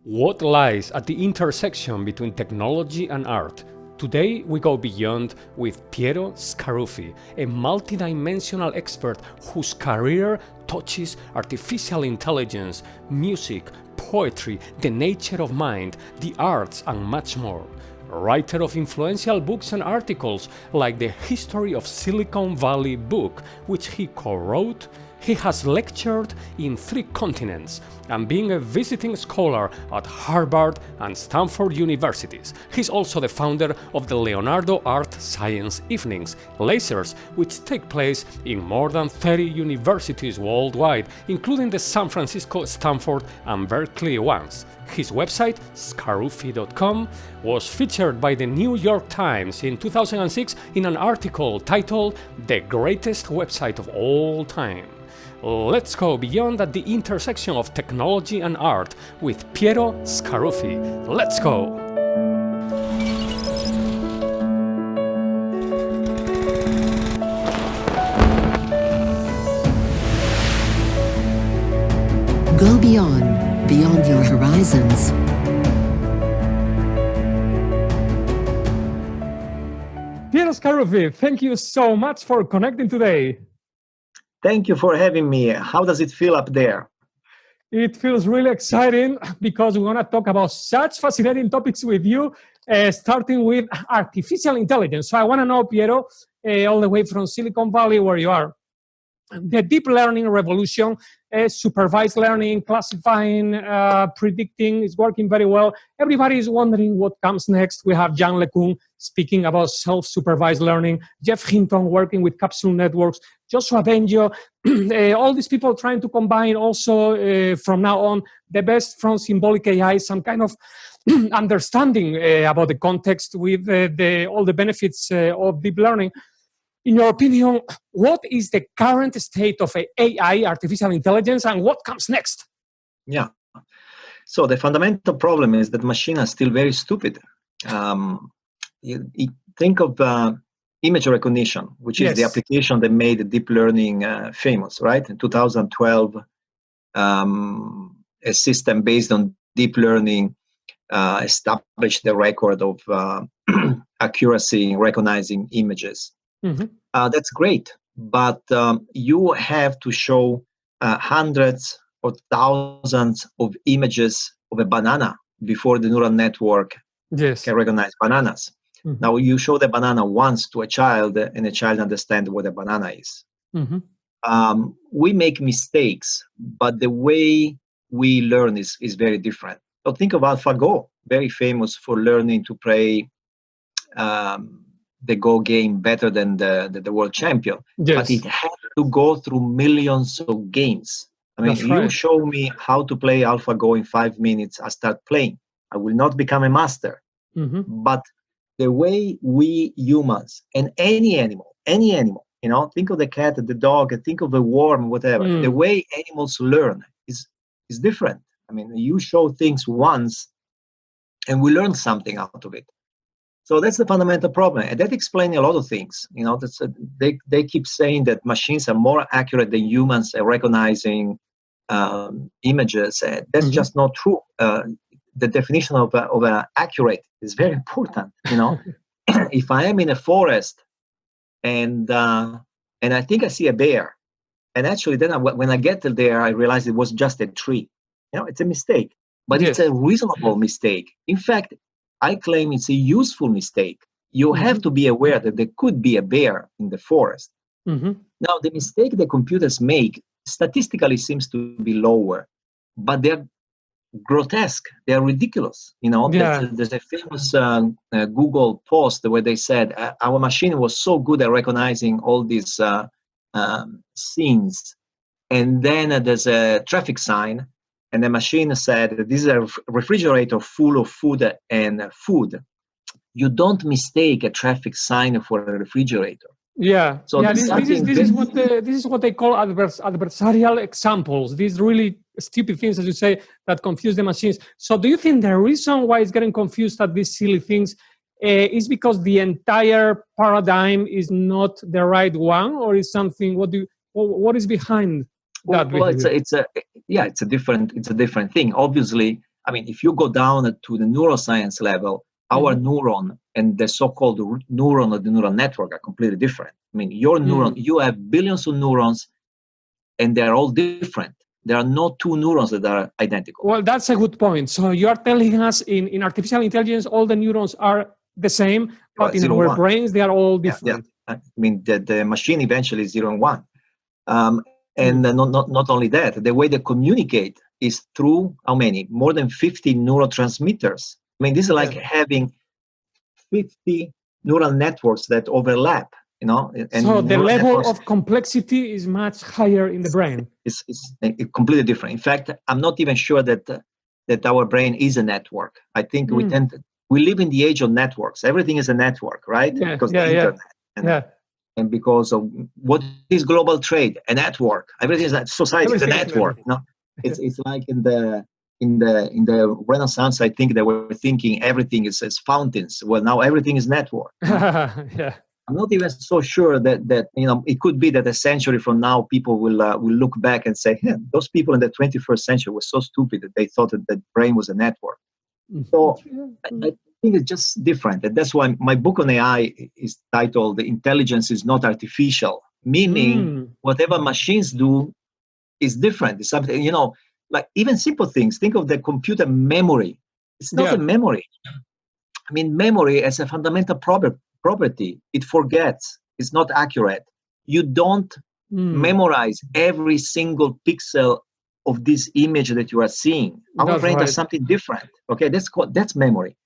What lies at the intersection between technology and art? Today we go beyond with Piero Scaruffi, a multidimensional expert whose career touches artificial intelligence, music, poetry, the nature of mind, the arts, and much more. Writer of influential books and articles like the History of Silicon Valley book, which he co-wrote. He has lectured in 3 continents and being a visiting scholar at Harvard and Stanford universities. He's also the founder of the Leonardo Art Science Evenings, lasers, which take place in more than 30 universities worldwide, including the San Francisco, Stanford, and Berkeley ones. His website, scaruffi.com, was featured by the New York Times in 2006 in an article titled "The Greatest Website of All Time." Let's go beyond at the intersection of technology and art with Piero Scaruffi. Let's go! Go beyond your horizons. Piero Scaruffi, thank you so much for connecting today. Thank you for having me. How does it feel up there? It feels really exciting because we want to talk about such fascinating topics with you, starting with artificial intelligence. So I want to know, Piero, all the way from Silicon Valley where you are, the deep learning revolution, supervised learning, classifying, predicting is working very well. Everybody is wondering what comes next. We have Jean LeCun speaking about self-supervised learning, Jeff Hinton working with capsule networks, Joshua Bengio, all these people trying to combine also from now on the best from symbolic AI, some kind of understanding about the context with all the benefits of deep learning. In your opinion, what is the current state of AI, artificial intelligence, and what comes next? Yeah. So the fundamental problem is that machines are still very stupid. You think of image recognition, which is the application that made deep learning famous, right? In 2012, a system based on deep learning established the record of accuracy in recognizing images. Mm-hmm. That's great, but you have to show hundreds or thousands of images of a banana before the neural network can recognize bananas. Mm-hmm. Now you show the banana once to a child and the child understands what a banana is. Mm-hmm. We make mistakes, but the way we learn is very different. So think of AlphaGo, very famous for learning to play the Go game better than the world champion. Yes. But it had to go through millions of games. I mean, you show me how to play AlphaGo in 5 minutes, I start playing. I will not become a master. Mm-hmm. But the way we humans, and any animal, you know, think of the cat, the dog, think of the worm, whatever. The way animals learn is different. I mean, you show things once and we learn something out of it. So that's the fundamental problem, and that explains a lot of things. You know, they keep saying that machines are more accurate than humans at recognizing images. That's just not true. The definition of accurate is very important. You know, if I am in a forest and I think I see a bear, and actually then when I get there, I realize it was just a tree. You know, it's a mistake, but it's a reasonable mistake. In fact, I claim it's a useful mistake. You have to be aware that there could be a bear in the forest. Mm-hmm. Now, the mistake the computers make statistically seems to be lower, but they're grotesque. They're ridiculous. You know, there's a famous Google post where they said our machine was so good at recognizing all these scenes, and then there's a traffic sign. And the machine said, this is a refrigerator full of food and food. You don't mistake a traffic sign for a refrigerator. Yeah. So this is what they call adversarial examples. These really stupid things, as you say, that confuse the machines. So do you think the reason why it's getting confused at these silly things is because the entire paradigm is not the right one, or is something? What is behind that? Well, it's a different thing. Obviously, I mean, if you go down to the neuroscience level, our neuron and the so-called neuron of the neural network are completely different. I mean, your neuron, you have billions of neurons, and they're all different. There are no two neurons that are identical. Well, that's a good point. So you are telling us in artificial intelligence, all the neurons are the same, but in our brains, they are all different. Yeah. I mean, the machine eventually is 0 and 1. And not only that, the way they communicate is through how many? More than 50 neurotransmitters. I mean, this is like having 50 neural networks that overlap, you know. And so the level of complexity is much higher in the brain. It's completely different. In fact, I'm not even sure that our brain is a network. I think we live in the age of networks. Everything is a network, right? Because the internet. And because of what is global trade, a network. Everything is society is a network. No, it's like in the Renaissance. I think they were thinking everything is as fountains. Well, now everything is network. Yeah. I'm not even so sure that you know, it could be that a century from now people will look back and say, yeah, those people in the 21st century were so stupid that they thought that the brain was a network. So I think it's just different, and that's why my book on AI is titled "The Intelligence is Not Artificial," meaning whatever machines do is different. It's something, you know, like even simple things. Think of the computer memory. It's not a memory. I mean, memory as a fundamental property. It forgets. It's not accurate. You don't memorize every single pixel of this image that you are seeing. Our brain does something different. Okay, that's memory.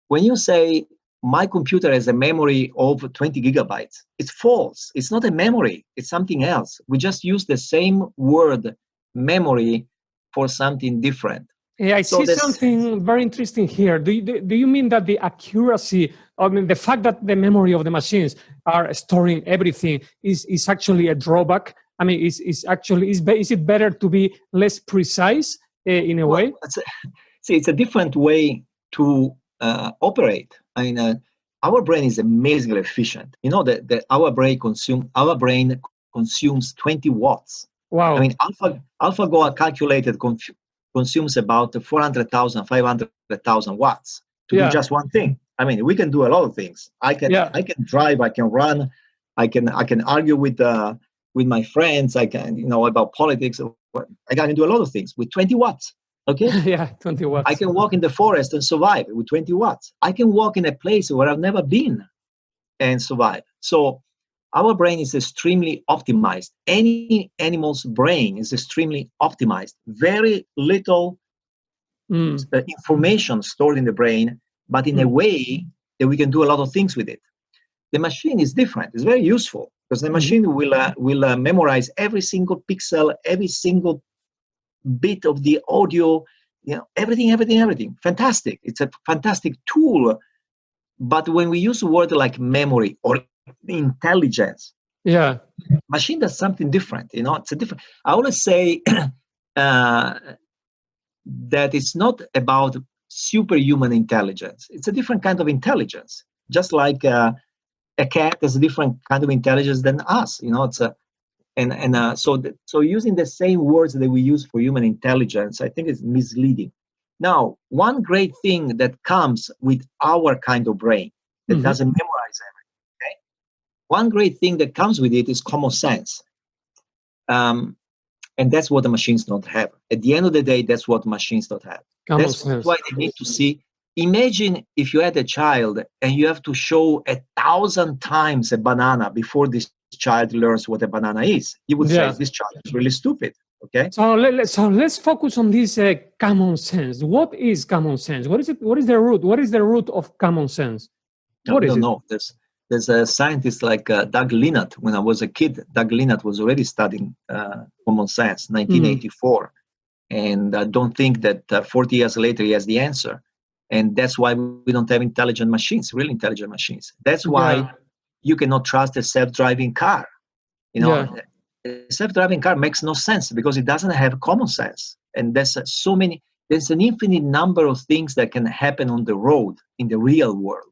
When you say my computer has a memory of 20 gigabytes, it's false. It's not a memory. It's something else. We just use the same word, memory, for something different. Yeah, I see something very interesting here. Do you mean that the accuracy, I mean, the fact that the memory of the machines are storing everything is actually a drawback? I mean, is it better to be less precise in a way? It's a different way to operate. I mean, our brain is amazingly efficient. You know that our brain consumes 20 watts. Wow. I mean, AlphaGo calculated consumes about 400,000, 500,000 watts to do just one thing. I mean, we can do a lot of things. I can drive, I can run, I can argue with my friends. I can, you know, about politics. I can do a lot of things with 20 watts. Okay. Yeah, 20 watts. I can walk in the forest and survive with 20 watts. I can walk in a place where I've never been and survive. So our brain is extremely optimized. Any animal's brain is extremely optimized. Very little information stored in the brain, but in a way that we can do a lot of things with it. The machine is different. It's very useful because the machine will memorize every single pixel, every single bit of the audio, you know, everything. Fantastic. It's a fantastic tool. But when we use a word like memory or intelligence, machine does something different. You know, it's a different. I always say that it's not about superhuman intelligence. It's a different kind of intelligence. Just like a cat has a different kind of intelligence than us. You know, it's a so using the same words that we use for human intelligence, I think is misleading. Now, one great thing that comes with our kind of brain that doesn't memorize everything, okay? One great thing that comes with it is common sense. And that's what the machines don't have. At the end of the day, that's what machines don't have. That's why they need to see. Imagine if you had a child and you have to show 1,000 times a banana before this child learns what a banana is. You would say this child is really stupid. Okay. So let's focus on this common sense. What is common sense? What is it? What is the root? What is the root of common sense? I don't know. There's a scientist like Doug Linnert. When I was a kid, Doug Linnert was already studying common sense, 1984. And I don't think that 40 years later he has the answer. And that's why we don't have intelligent machines, really intelligent machines. That's why you cannot trust a self-driving car. You know, a self-driving car makes no sense because it doesn't have common sense. And there's an infinite number of things that can happen on the road in the real world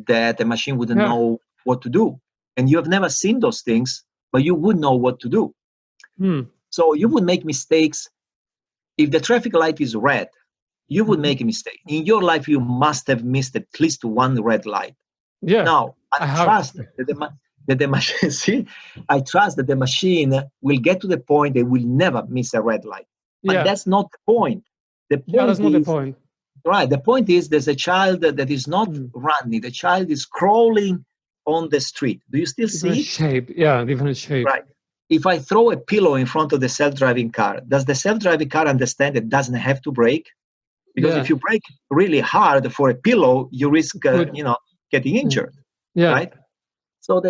that a machine wouldn't know what to do. And you have never seen those things, but you would know what to do. So you would make mistakes. If the traffic light is red you would make a mistake. In your life, you must have missed at least one red light. Yeah. Now, I trust that the machine, see, I trust that the machine will get to the point that will never miss a red light. But that's not the point. The point that's not the point. Right. The point is there's a child that is not running. The child is crawling on the street. Do you still see it? Shape. Yeah, different shape. Right. If I throw a pillow in front of the self-driving car, does the self-driving car understand it doesn't have to brake? Because if you brake really hard for a pillow, you risk, getting injured. Yeah. Right. So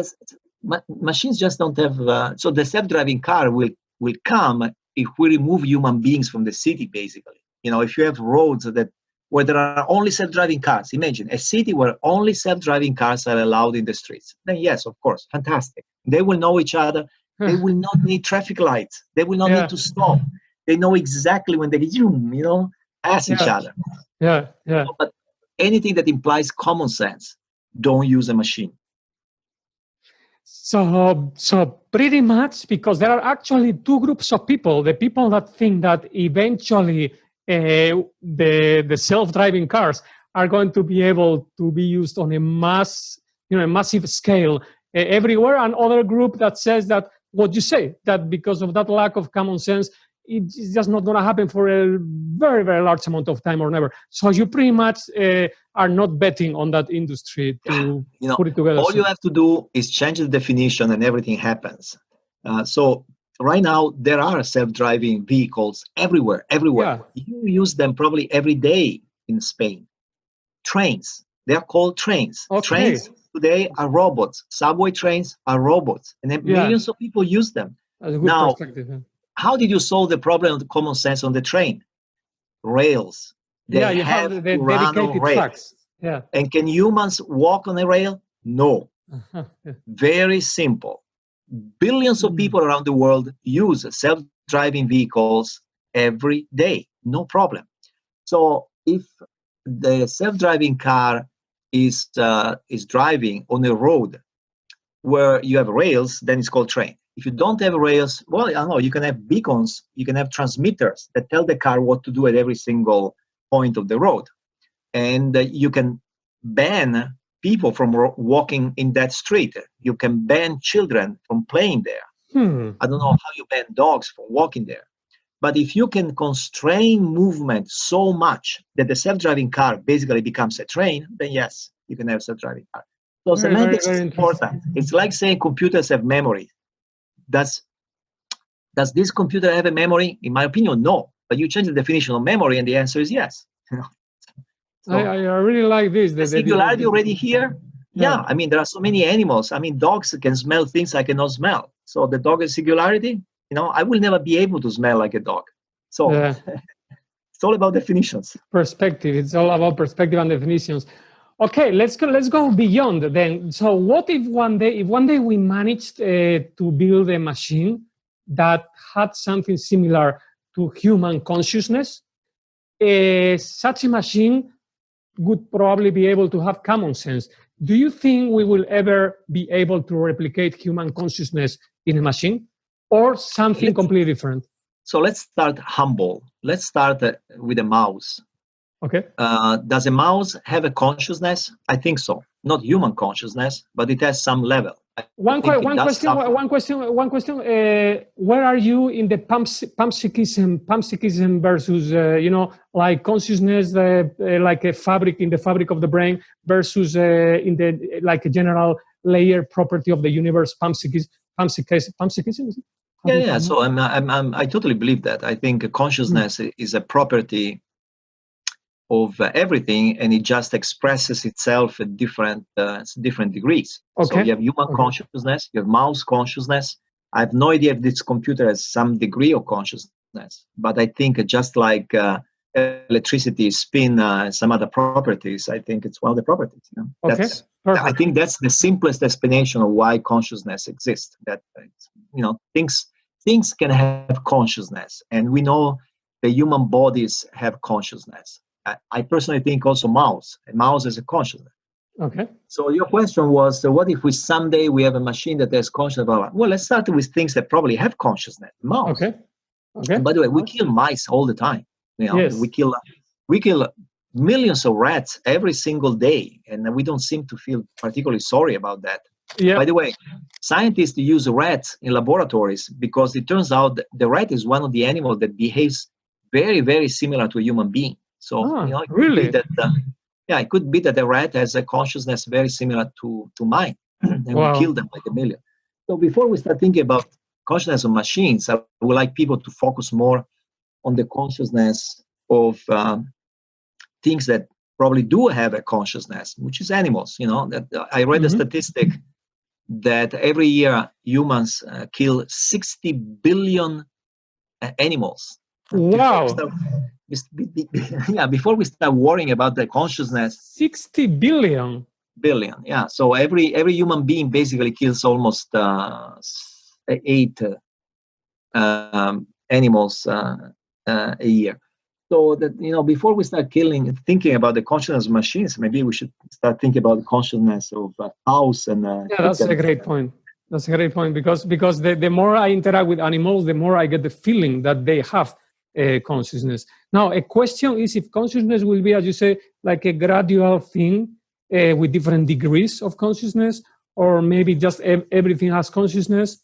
machines just don't have. So the self-driving car will come if we remove human beings from the city. Basically, if you have roads where there are only self-driving cars, imagine a city where only self-driving cars are allowed in the streets. Then yes, of course, fantastic. They will know each other. They will not need traffic lights. They will not need to stop. They know exactly when they pass each other. Yeah. But anything that implies common sense, don't use a machine. So pretty much, because there are actually two groups of people: the people that think that eventually the self-driving cars are going to be able to be used on a massive scale everywhere, and other group that says that what you say, that because of that lack of common sense, it's just not going to happen for a very, very large amount of time or never. So you pretty much are not betting on that industry to put it together. All you have to do is change the definition and everything happens. So right now, there are self-driving vehicles everywhere. Yeah. You use them probably every day in Spain. Trains, they are called trains. Okay. Trains today are robots. Subway trains are robots. And then millions of people use them. That's a good now, perspective. Yeah. How did you solve the problem of the common sense on the train? Rails. You have the dedicated tracks. Yeah. And can humans walk on a rail? No. Very simple. Billions of people around the world use self-driving vehicles every day. No problem. So if the self-driving car is driving on a road where you have rails, then it's called train. If you don't have rails, well, I don't know, you can have beacons, you can have transmitters that tell the car what to do at every single point of the road. And you can ban people from walking in that street. You can ban children from playing there. I don't know how you ban dogs from walking there. But if you can constrain movement so much that the self-driving car basically becomes a train, then yes, you can have a self-driving car. So semantics is important. It's like saying computers have memory. Does this computer have a memory? In my opinion, no. But you change the definition of memory, and the answer is yes. So, I really like this. The singularity already here? Yeah. I mean, there are so many animals. I mean, dogs can smell things I cannot smell. So the dog is singularity. I will never be able to smell like a dog. So it's all about definitions. Perspective. It's all about perspective and definitions. Okay, let's go beyond then. So what if one day we managed to build a machine that had something similar to human consciousness? Such a machine would probably be able to have common sense. Do you think we will ever be able to replicate human consciousness in a machine, or something completely different? So let's start humble. Let's start with a mouse. Okay. Does a mouse have a consciousness? I think so. Not human consciousness, but it has some level. One question. Where are you in the panpsychism versus, like consciousness, like a fabric in the fabric of the brain versus in the like a general layer property of the universe? Panpsychism. Is it? Yeah. So I totally believe that. I think consciousness is a property of everything, and it just expresses itself at different degrees. Okay. So you have human consciousness, you have mouse consciousness. I have no idea if this computer has some degree of consciousness, but I think just like electricity, spin, some other properties, I think it's one of the properties. Okay. I think that's the simplest explanation of why consciousness exists. That things can have consciousness, and we know the human bodies have consciousness. I personally think also a mouse is a consciousness. Okay. So your question was, what if someday we have a machine that has consciousness? Well, let's start with things that probably have consciousness. Mouse. Okay. And by the way, we kill mice all the time. Yes. We kill we kill millions of rats every single day, and we don't seem to feel particularly sorry about that. Yeah. By the way, scientists use rats in laboratories because it turns out that the rat is one of the animals that behaves very, very similar to a human being. So, it could really? be that, it could be that a rat has a consciousness very similar to mine, and we kill them like a million. So before we start thinking about consciousness of machines, I would like people to focus more on the consciousness of things that probably do have a consciousness, which is animals. That I read a statistic that every year humans kill 60 billion animals. Wow. Before we start worrying about the consciousness. 60 billion. Yeah. So every human being basically kills almost 8 animals a year. So that, before we start thinking about the consciousness of machines, maybe we should start thinking about the consciousness of cows and that's a great point. That's a great point, because the more I interact with animals, the more I get the feeling that they have consciousness. Now, a question is if consciousness will be, as you say, like a gradual thing with different degrees of consciousness, or maybe just everything has consciousness.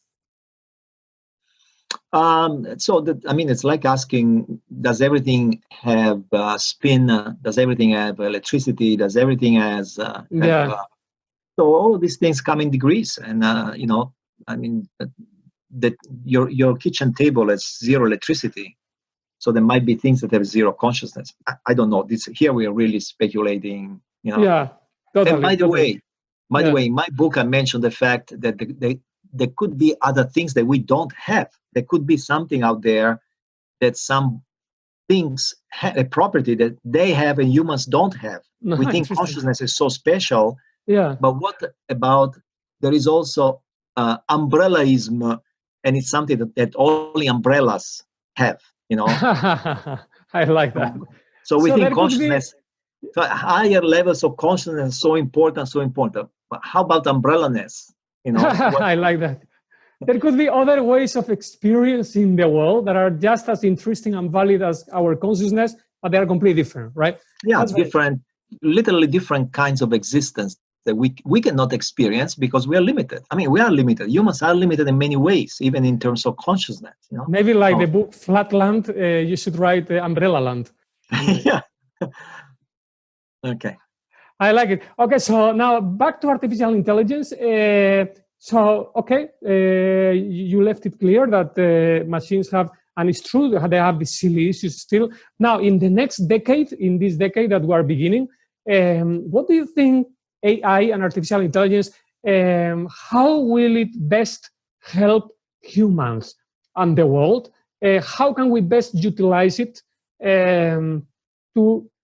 It's like asking, does everything have spin? Does everything have electricity? Does everything has so all of these things come in degrees, and that your kitchen table has zero electricity, so there might be things that have zero consciousness. I don't know. Here we are really speculating. Yeah, totally. And by the way, in my book I mentioned the fact that there could be other things that we don't have. There could be something out there that some things have a property that they have and humans don't have. We think consciousness is so special. Yeah. But what about, there is also umbrellaism, and it's something that only umbrellas have, I like that. So we think consciousness, higher levels of consciousness, so important. But how about umbrellaness? I like that. There could be other ways of experiencing the world that are just as interesting and valid as our consciousness, but they are completely different, right? Yeah, that's different, literally different kinds of existence that we cannot experience because we are limited. We are limited. Humans are limited in many ways, even in terms of consciousness. Maybe like the book Flatland, you should write Umbrella Land. Yeah. Okay. I like it. Okay, so now back to artificial intelligence. You left it clear that machines have, and it's true, they have these silly issues still. Now, in the next decade, in this decade that we are beginning, what do you think AI and artificial intelligence, how will it best help humans and the world? How can we best utilize it to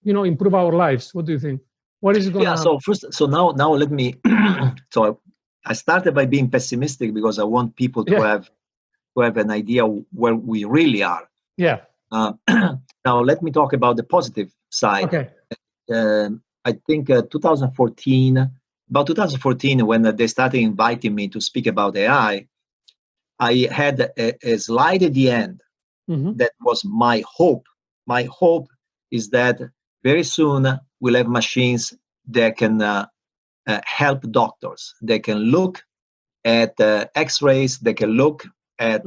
improve our lives? What do you think? What is it going to So now let me so I started by being pessimistic because I want people to have an idea where we really are. Yeah. Now let me talk about the positive side. Okay. I think 2014, when they started inviting me to speak about AI, I had a slide at the end that was my hope. My hope is that very soon we'll have machines that can help doctors. They can look at X-rays. They can look at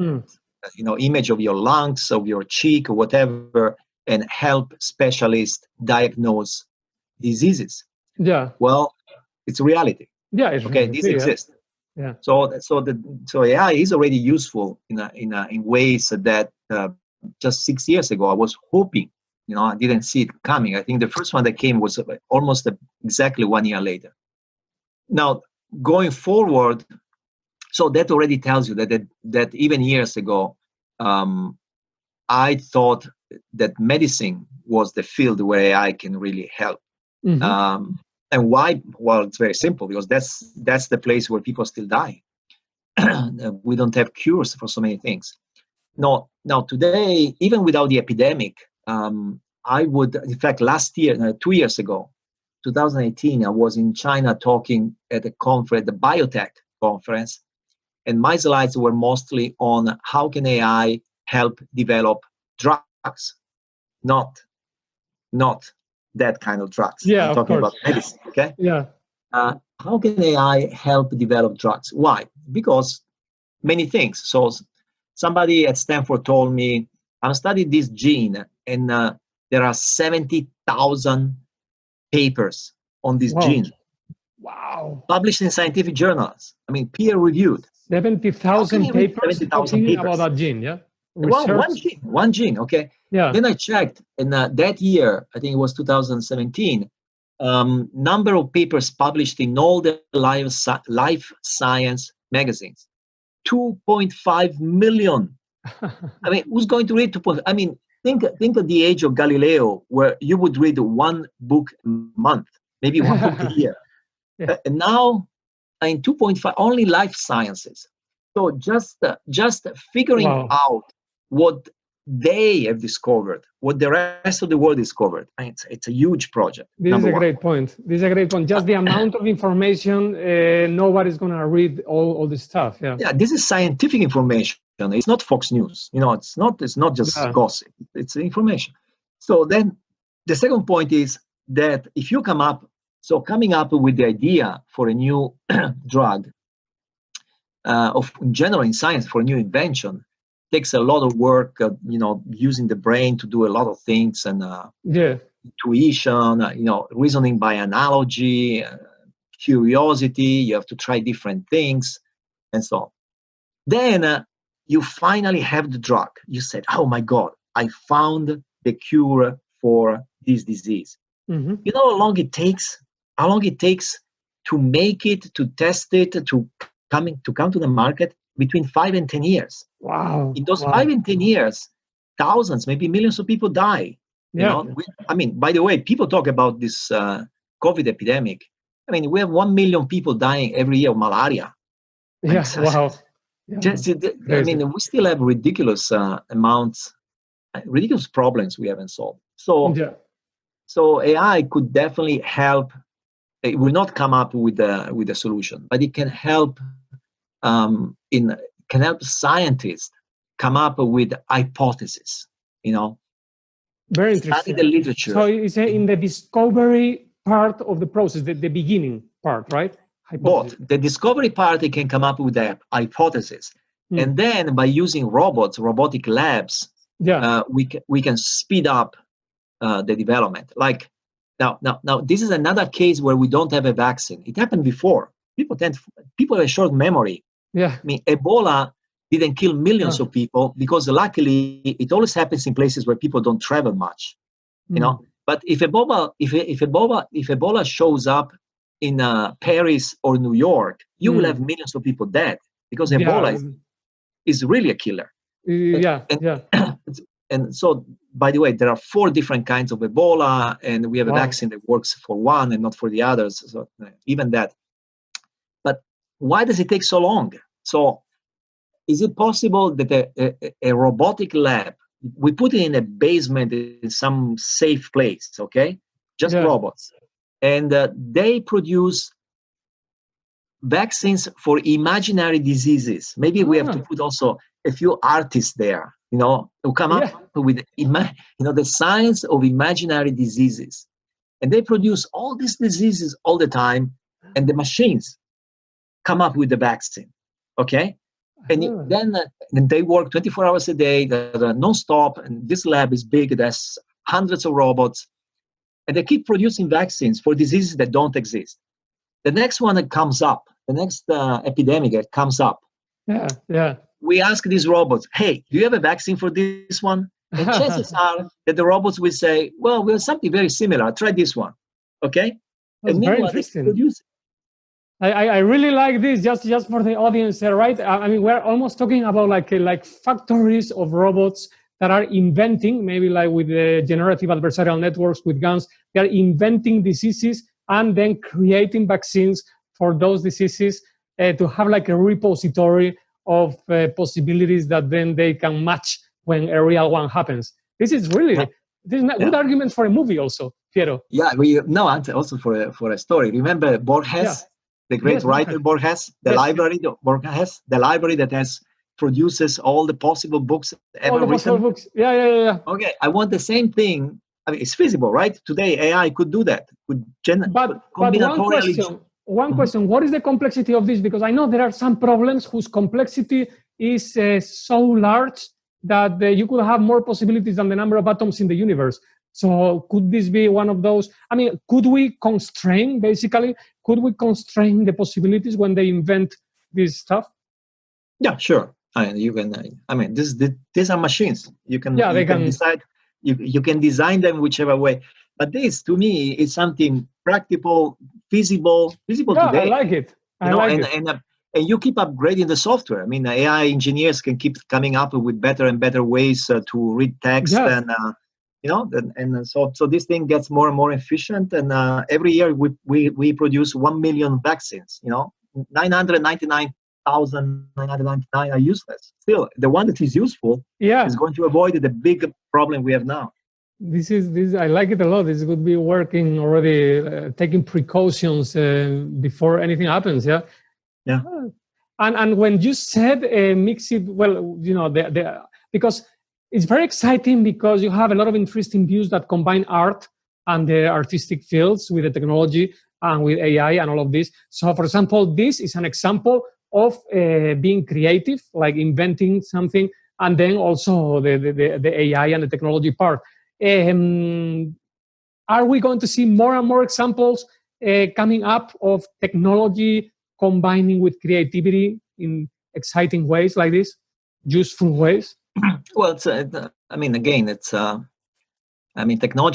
image of your lungs, of your cheek, or whatever, and help specialists diagnose diseases. Yeah. Well, it's reality. Yeah. It's okay. Reality, this exists. Yeah. So AI is already useful in ways that just 6 years ago I was hoping. I didn't see it coming. I think the first one that came was almost exactly 1 year later. Now, going forward, so that already tells you that even years ago, I thought that medicine was the field where AI can really help. And why? Well, it's very simple, because that's the place where people still die. We don't have cures for so many things. Now today, even without the epidemic, I would, in fact, last year, 2 years ago, 2018, I was in China talking at a conference, the biotech conference, and my slides were mostly on how can AI help develop drugs, not not that kind of drugs. Yeah, I'm of talking course. about medicine, okay? Yeah. How can AI help develop drugs? Why? Because many things. So somebody at Stanford told me, I'm studying this gene, and there are 70,000 papers on this Wow. gene Wow. published in scientific journals. I mean, peer-reviewed. 70,000 papers 70,000 talking papers? about that gene, yeah? Well, Research. one gene, okay? Yeah. Then I checked, and that year, I think it was 2017, number of papers published in all the life science magazines, 2.5 million. I mean, who's going to read 2.5? I mean, think of the age of Galileo, where you would read one book a month, maybe one book a year. Yeah. And now, in 2.5, only life sciences. So just figuring Wow. out what they have discovered, what the rest of the world discovered. It's a huge project. This is a great point. This is a great point. Just the amount of information, nobody's going to read all this stuff. Yeah. Yeah, this is scientific information. It's not Fox News. It's not just gossip. It's information. So then the second point is that if you coming up with the idea for a new drug, in general in science, for a new invention, takes a lot of work, using the brain to do a lot of things, and intuition, reasoning by analogy, curiosity. You have to try different things, and so on. Then you finally have the drug. You said, "Oh my God, I found the cure for this disease." Mm-hmm. You know how long it takes? How long it takes to make it, to test it, to come to the market? Between 5 and 10 years. Wow. In those 5 and 10 years, thousands, maybe millions of people die. Yeah. I mean, by the way, people talk about this COVID epidemic. I mean, we have 1 million people dying every year of malaria. Yeah. Wow. Yeah. I mean, we still have ridiculous amounts, ridiculous problems we haven't solved. So AI could definitely help. It will not come up with a solution, but it can help. Can help scientists come up with hypotheses. Very interesting. Study the literature. So it's in the discovery part of the process, the beginning part, right? Hypothesis. Both the discovery part, it can come up with the hypothesis, and then by using robotic labs, we can speed up the development. Like now, this is another case where we don't have a vaccine. It happened before. People have a short memory. Yeah. I mean, Ebola didn't kill millions of people because luckily it always happens in places where people don't travel much, But if Ebola shows up in Paris or New York, you will have millions of people dead because Ebola is really a killer. And so, by the way, there are 4 different kinds of Ebola, and we have a vaccine that works for one and not for the others. So even that. But why does it take so long? So is it possible that a robotic lab, we put it in a basement in some safe place, okay? Just robots. And they produce vaccines for imaginary diseases. Maybe we have to put also a few artists there, who come up with, the science of imaginary diseases. And they produce all these diseases all the time, and the machines come up with the vaccine, okay? And then they work 24 hours a day, non-stop, and this lab is big, there's hundreds of robots, and they keep producing vaccines for diseases that don't exist. The next one that comes up, the next epidemic that comes up, we ask these robots, hey, do you have a vaccine for this one? And chances are that the robots will say, well, we have something very similar, try this one, okay? That's and very interesting. I really like this, just for the audience, right? I mean, we're almost talking about like factories of robots that are inventing, maybe like with the generative adversarial networks with guns, they're inventing diseases and then creating vaccines for those diseases to have like a repository of possibilities that then they can match when a real one happens. This is really this is a good argument for a movie also, Piero. Yeah, also for a story. Remember Borges? The great writer Borges, the library that produces all the possible books ever written. Books. Yeah. Okay, I want the same thing I mean, it's feasible, right? Today, AI could do that. But one question, what is the complexity of this? Because I know there are some problems whose complexity is so large that you could have more possibilities than the number of atoms in the universe. So could this be one of those? I mean, could we constrain the possibilities when they invent this stuff? Yeah, sure. You can. I mean, these are machines. You can decide. You can design them whichever way. But this, to me, is something practical, feasible today. I like it. And you keep upgrading the software. I mean, AI engineers can keep coming up with better and better ways to read text, and so this thing gets more and more efficient. And every year we produce 1 million vaccines. 999,999 are useless. Still, the one that is useful is going to avoid the big problem we have now. This I like it a lot. This could be working already, taking precautions before anything happens. Yeah. And when you said mix it, well, because it's very exciting because you have a lot of interesting views that combine art and the artistic fields with the technology and with AI and all of this. So, for example, this is an example of being creative, like inventing something, and then also the AI and the technology part. Are we going to see more and more examples coming up of technology combining with creativity in exciting ways like this, useful ways? Well, technology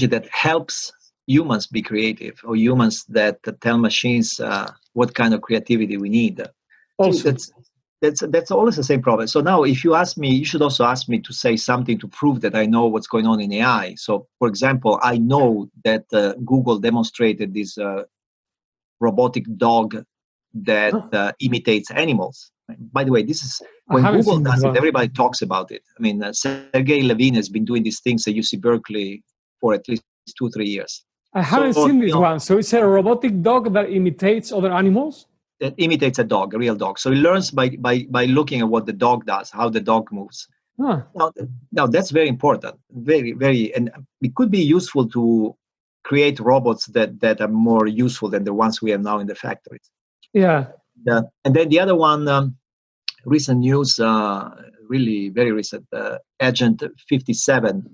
that helps humans be creative, or humans that tell machines what kind of creativity we need. Also, that's always the same problem. So now, if you ask me, you should also ask me to say something to prove that I know what's going on in AI. So, for example, I know that Google demonstrated this robotic dog that imitates animals. By the way, this is when Google does it, everybody talks about it. I mean, Sergey Levin has been doing these things at UC Berkeley for at least 2-3 years. I haven't seen this one. So it's a robotic dog that imitates other animals? That imitates a dog, a real dog. So it learns by looking at what the dog does, how the dog moves. Huh. Now that's very important. Very, very, and it could be useful to create robots that are more useful than the ones we have now in the factories. Yeah. And then the other one, recent news, really very recent, Agent 57.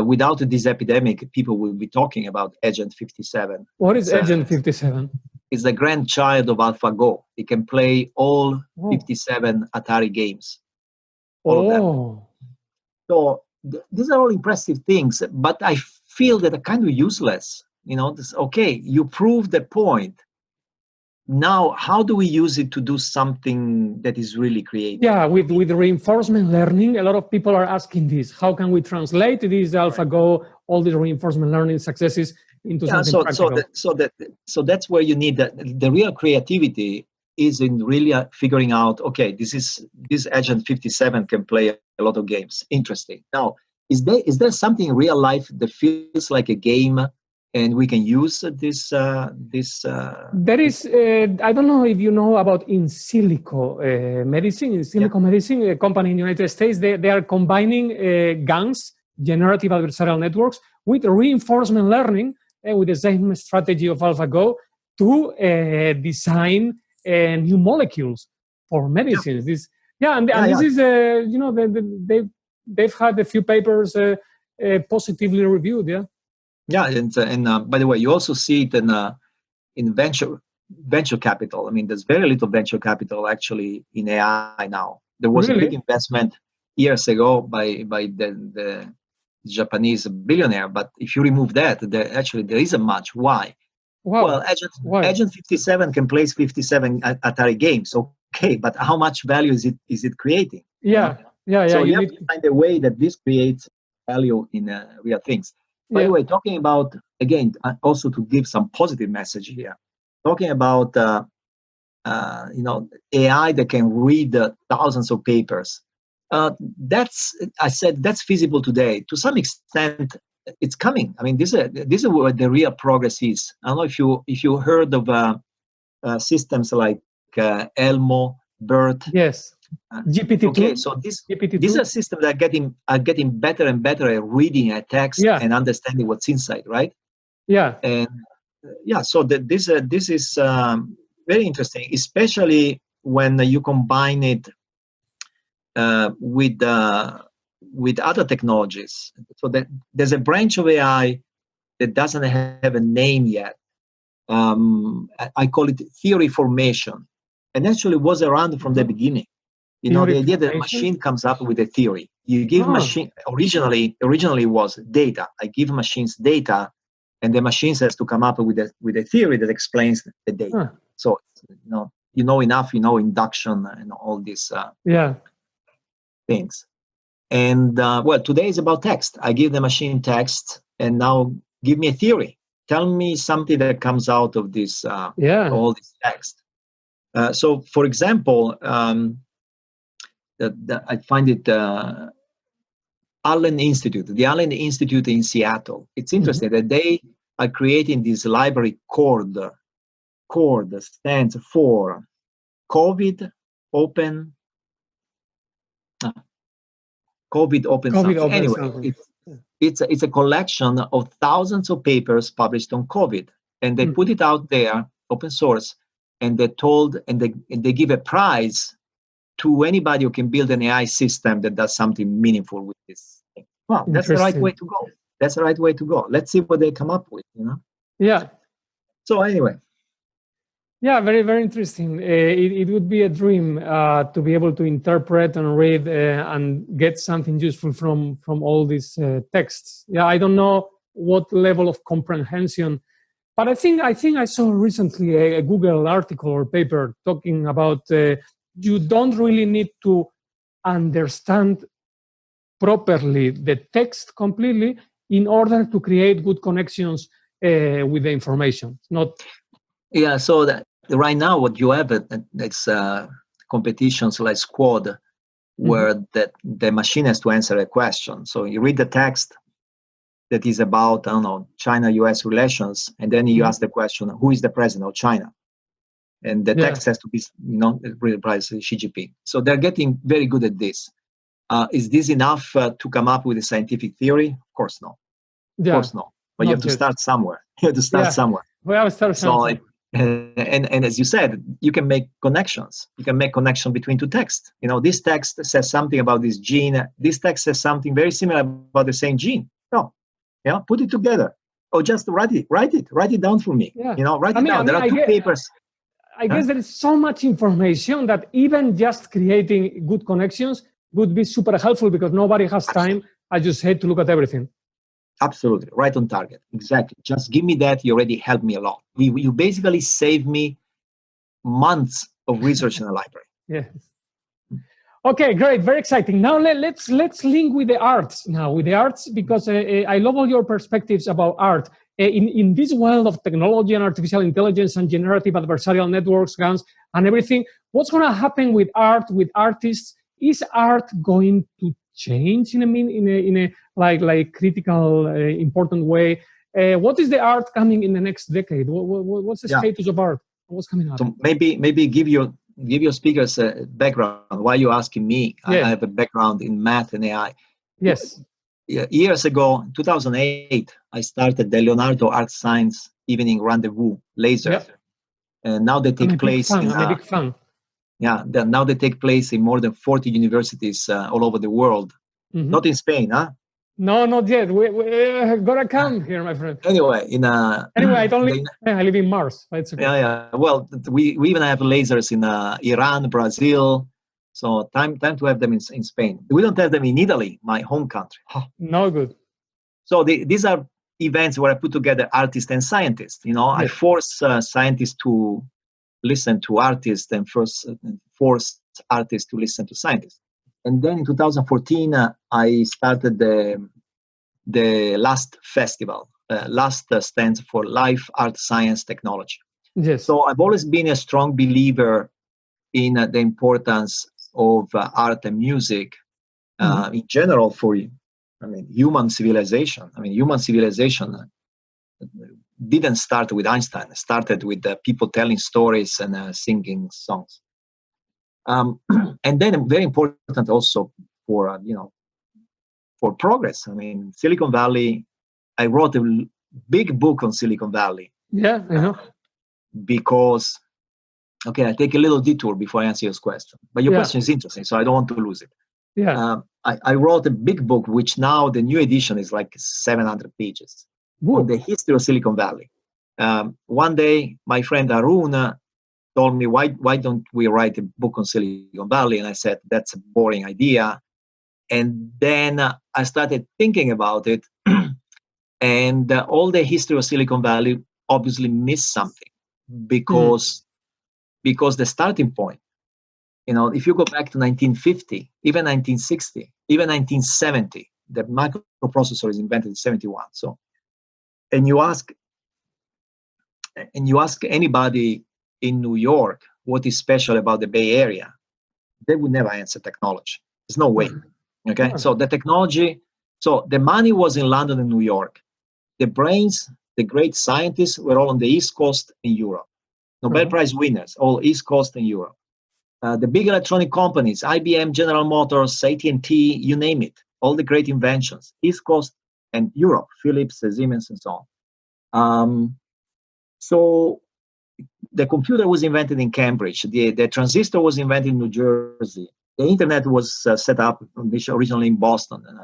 Without this epidemic, people will be talking about Agent 57. What is Agent 57? It's the grandchild of AlphaGo. It can play all 57 Atari games. All of them. So these are all impressive things, but I feel that are kind of useless. You prove the point. Now, how do we use it to do something that is really creative? Yeah, with reinforcement learning, a lot of people are asking this. How can we translate these AlphaGo, all the reinforcement learning successes into something practical? So that's where you need the real creativity is in really figuring out, okay, this Agent 57 can play a lot of games. Interesting. Now, is there something in real life that feels like a game? And we can use this. There is. I don't know if you know about in silico medicine. In silico medicine, a company in the United States, they are combining GANs, generative adversarial networks, with reinforcement learning, with the same strategy of AlphaGo, to design new molecules for medicines. This is they've had a few papers positively reviewed. Yeah. Yeah, and by the way, you also see it in venture capital. I mean, there's very little venture capital actually in AI now. There was a big investment years ago by the Japanese billionaire, but if you remove that, there isn't much. Why? Wow. Well, Agent 57 can play 57 Atari games, okay, but how much value is it creating? Yeah. So you have to find a way that this creates value in real things. By the way, talking about, again, also to give some positive message here, talking about, AI that can read thousands of papers. That's feasible today. To some extent, it's coming. I mean, this is where the real progress is. I don't know if you heard of systems like Elmo, Bert. Yes. GPT-2. Okay, so this GPT-2. these are systems that are getting better and better at reading a text and understanding what's inside, right? Yeah. And so this is very interesting, especially when you combine it with other technologies. So that there's a branch of AI that doesn't have a name yet. I call it theory formation, and actually was around from the beginning. You know, the idea that a machine comes up with a theory. You give machine originally was data. I give machines data, and the machines has to come up with a theory that explains the data. So you know enough, induction and all these things. And today is about text. I give the machine text, and now give me a theory. Tell me something that comes out of this all this text. So, for example, I find it the Allen Institute in Seattle. It's interesting that they are creating this library CORD. CORD stands for COVID Open. COVID Open something. Anyway, it's a collection of thousands of papers published on COVID, and they put it out there, open source, and they give a prize to anybody who can build an AI system that does something meaningful with this thing. Well, that's the right way to go. That's the right way to go. Let's see what they come up with, Yeah. So anyway. Yeah, very, very interesting. It would be a dream to be able to interpret and read and get something useful from all these texts. Yeah, I don't know what level of comprehension, but I think I saw recently a Google article or paper talking about you don't really need to understand properly the text completely in order to create good connections with the information. Not. Yeah, so that right now what you have it's competitions like Squad, where the machine has to answer a question. So you read the text that is about, I don't know, China-US relations, and then you ask the question, who is the president of China? And the text has to be, replies Xi Jinping. So they're getting very good at this. Is this enough to come up with a scientific theory? Of course not. Of course not. But you have to start somewhere. You have to start somewhere. Well, start somewhere. And as you said, you can make connections. You can make connection between two texts. This text says something about this gene. This text says something very similar about the same gene. No, put it together, or just write it down for me. Write it down. There are two papers. I guess there is so much information that even just creating good connections would be super helpful because nobody has time, I just hate to look at everything. Absolutely, right on target. Exactly. Just give me that. You already helped me a lot. You basically saved me months of research in the library. Yes. Okay, great, very exciting. Now let's link with the arts now, because I love all your perspectives about art. In this world of technology and artificial intelligence and generative adversarial networks, guns, and everything, what's going to happen with art, with artists? Is art going to change in a like critical, important way? What is the art coming in the next decade? What's the status of art? What's coming up? So maybe give your speakers a background. Why are you asking me? Yes. I have a background in math and AI. Yes. Years ago, in 2008, I started the Leonardo Art Science Evening Rendezvous Laser. Yep. And now they take place. I'm a big fan. Yeah, now they take place in more than 40 universities all over the world. Not in Spain, huh? No, not yet. We gotta come here, my friend. Anyway, I live in Mars. It's okay. Yeah. Well, we even have lasers in Iran, Brazil. So time to have them in Spain. We don't have them in Italy, my home country. No good. So these are events where I put together artists and scientists. I force scientists to listen to artists and force artists to listen to scientists. And then in 2014, I started the LAST festival. LAST stands for Life, Art, Science, Technology. Yes. So I've always been a strong believer in the importance of art and music in general for human civilization. Human civilization didn't start with Einstein. It started with people telling stories and singing songs. And then very important also for for progress. I mean, Silicon Valley. I wrote a big book on Silicon Valley. Yeah, I know. Because, okay, I take a little detour before I answer your question. But your question is interesting, so I don't want to lose it. Yeah. I wrote a big book, which now the new edition is like 700 pages. Whoa. On the history of Silicon Valley. One day, my friend Arun told me, why don't we write a book on Silicon Valley? And I said, that's a boring idea. And then I started thinking about it. And all the history of Silicon Valley obviously missed something because the starting point, if you go back to 1950, even 1960, even 1970, the microprocessor is invented in 71. So, and you ask anybody in New York what is special about the Bay Area, they would never answer technology. There's no way. Okay, so the technology, so the money was in London and New York. The brains, the great scientists were all on the East Coast in Europe. Nobel Prize winners, all East Coast in Europe. The big electronic companies, IBM, General Motors, AT&T, you name it, all the great inventions, East Coast and Europe, Philips, Siemens, and so on. So the computer was invented in Cambridge. The transistor was invented in New Jersey. The internet was set up originally in Boston. And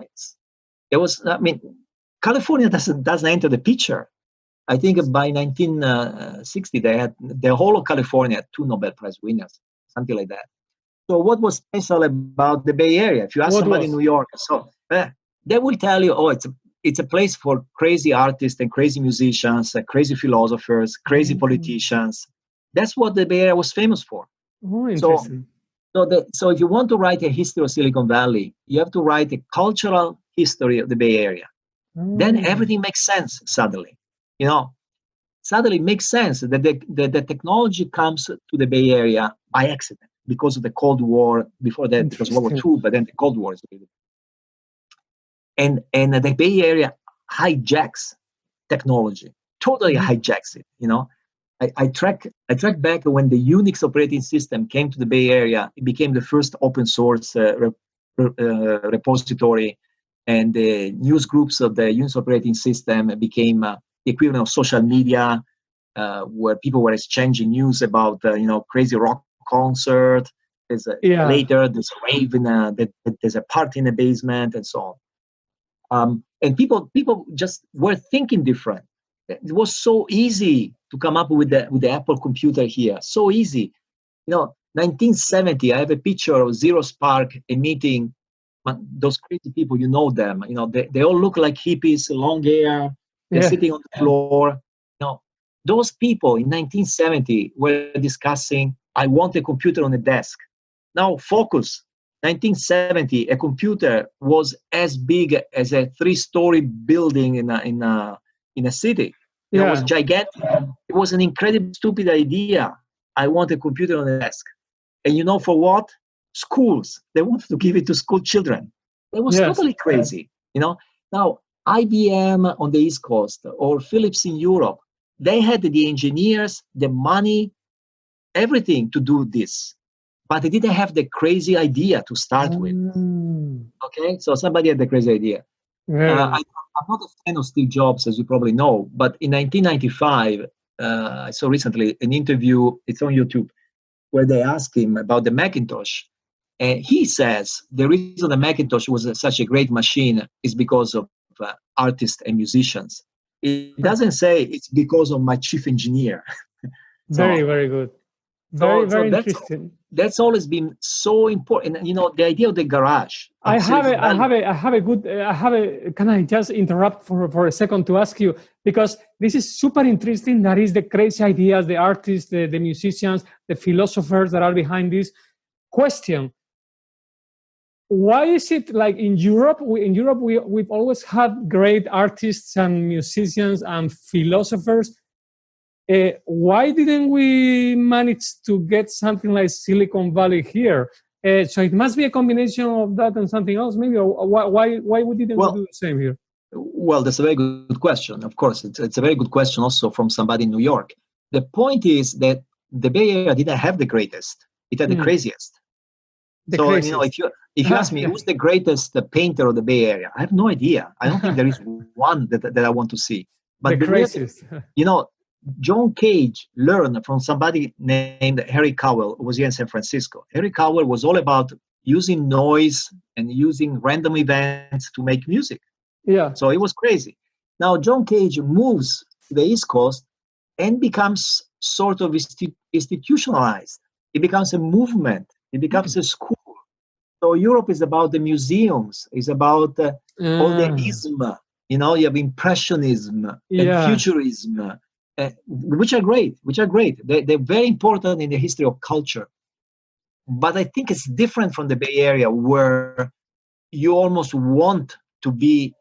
California doesn't enter the picture. I think by 1960, they had the whole of California had 2 Nobel Prize winners, something like that. So what was special about the Bay Area? If you ask somebody in New York, they will tell you, oh, it's a place for crazy artists and crazy musicians, crazy philosophers, crazy politicians. That's what the Bay Area was famous for. Oh, interesting. So if you want to write a history of Silicon Valley, you have to write a cultural history of the Bay Area. Then everything makes sense suddenly. Suddenly it makes sense that the technology comes to the Bay Area by accident because of the Cold War. Before that, it was World War II, but then the Cold War is really. And the Bay Area hijacks technology, totally hijacks it. I track back when the Unix operating system came to the Bay Area. It became the first open source repository, and the news groups of the Unix operating system became the equivalent of social media, where people were exchanging news about crazy rock concert. Later there's a rave there's a party in the basement and so on. And people just were thinking different. It was so easy to come up with the Apple computer here. So easy. 1970, I have a picture of Zero Spark emitting. Those crazy people, them. They all look like hippies, long hair. They're sitting on the floor. Those people in 1970 were discussing, I want a computer on a desk. Now focus. 1970, a computer was as big as a 3-story building in a city. It was gigantic. It was an incredibly stupid idea. I want a computer on a desk. And for what? Schools. They wanted to give it to school children. It was totally crazy. Now, IBM on the East Coast or Philips in Europe, they had the engineers, the money, everything to do this. But they didn't have the crazy idea to start with. Okay? So somebody had the crazy idea. I'm not a fan of Steve Jobs, as you probably know, but in 1995, I saw recently an interview, it's on YouTube, where they asked him about the Macintosh. And he says the reason the Macintosh was such a great machine is because of artists and musicians. It doesn't say it's because of my chief engineer. Very good. Very interesting. That's always been so important. The idea of the garage. Can I just interrupt for a second to ask you, because this is super interesting. That is the crazy ideas, the artists, the musicians, the philosophers that are behind this question. Why is it like in Europe? We've always had great artists and musicians and philosophers. Why didn't we manage to get something like Silicon Valley here? So it must be a combination of that and something else, maybe. Or why we didn't do the same here? Well, that's a very good question. Of course, it's a very good question also from somebody in New York. The point is that the Bay Area didn't have the greatest; it had the craziest. So if you ask me who's the greatest painter of the Bay Area, I have no idea. I don't think there is one that I want to see. But the craziest. John Cage learned from somebody named Harry Cowell, who was here in San Francisco. Harry Cowell was all about using noise and using random events to make music. Yeah. So it was crazy. Now John Cage moves to the East Coast and becomes sort of institutionalized. It becomes a movement. It becomes a school. So Europe is about the museums. It's about all the ism. You have impressionism and futurism, which are great. They're very important in the history of culture. But I think it's different from the Bay Area, where you almost want to be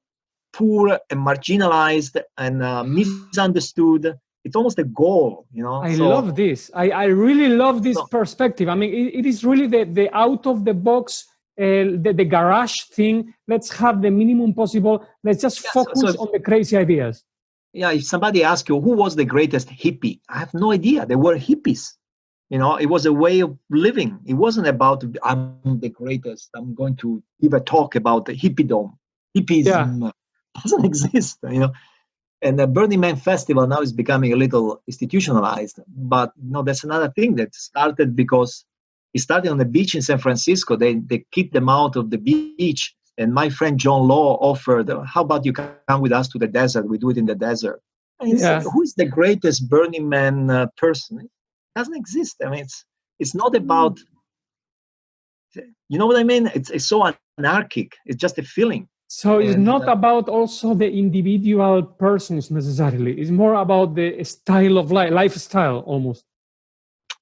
poor and marginalized and misunderstood. It's almost a goal, I love this. I really love this perspective. I mean, it is really the out of the box, the garage thing. Let's have the minimum possible. Let's just focus on the crazy ideas. Yeah, if somebody asks you who was the greatest hippie, I have no idea. They were hippies. It was a way of living. It wasn't about I'm the greatest. I'm going to give a talk about the hippiedom. Hippism doesn't exist. And the Burning Man Festival now is becoming a little institutionalized. But that's another thing that started because it started on the beach in San Francisco. They kicked them out of the beach. And my friend John Law offered, how about you come with us to the desert? We do it in the desert. And he said, who is the greatest Burning Man person? It doesn't exist. I mean, it's not about, you know what I mean? It's so anarchic. It's just a feeling. So it's not about also the individual persons necessarily. It's more about the style of lifestyle almost.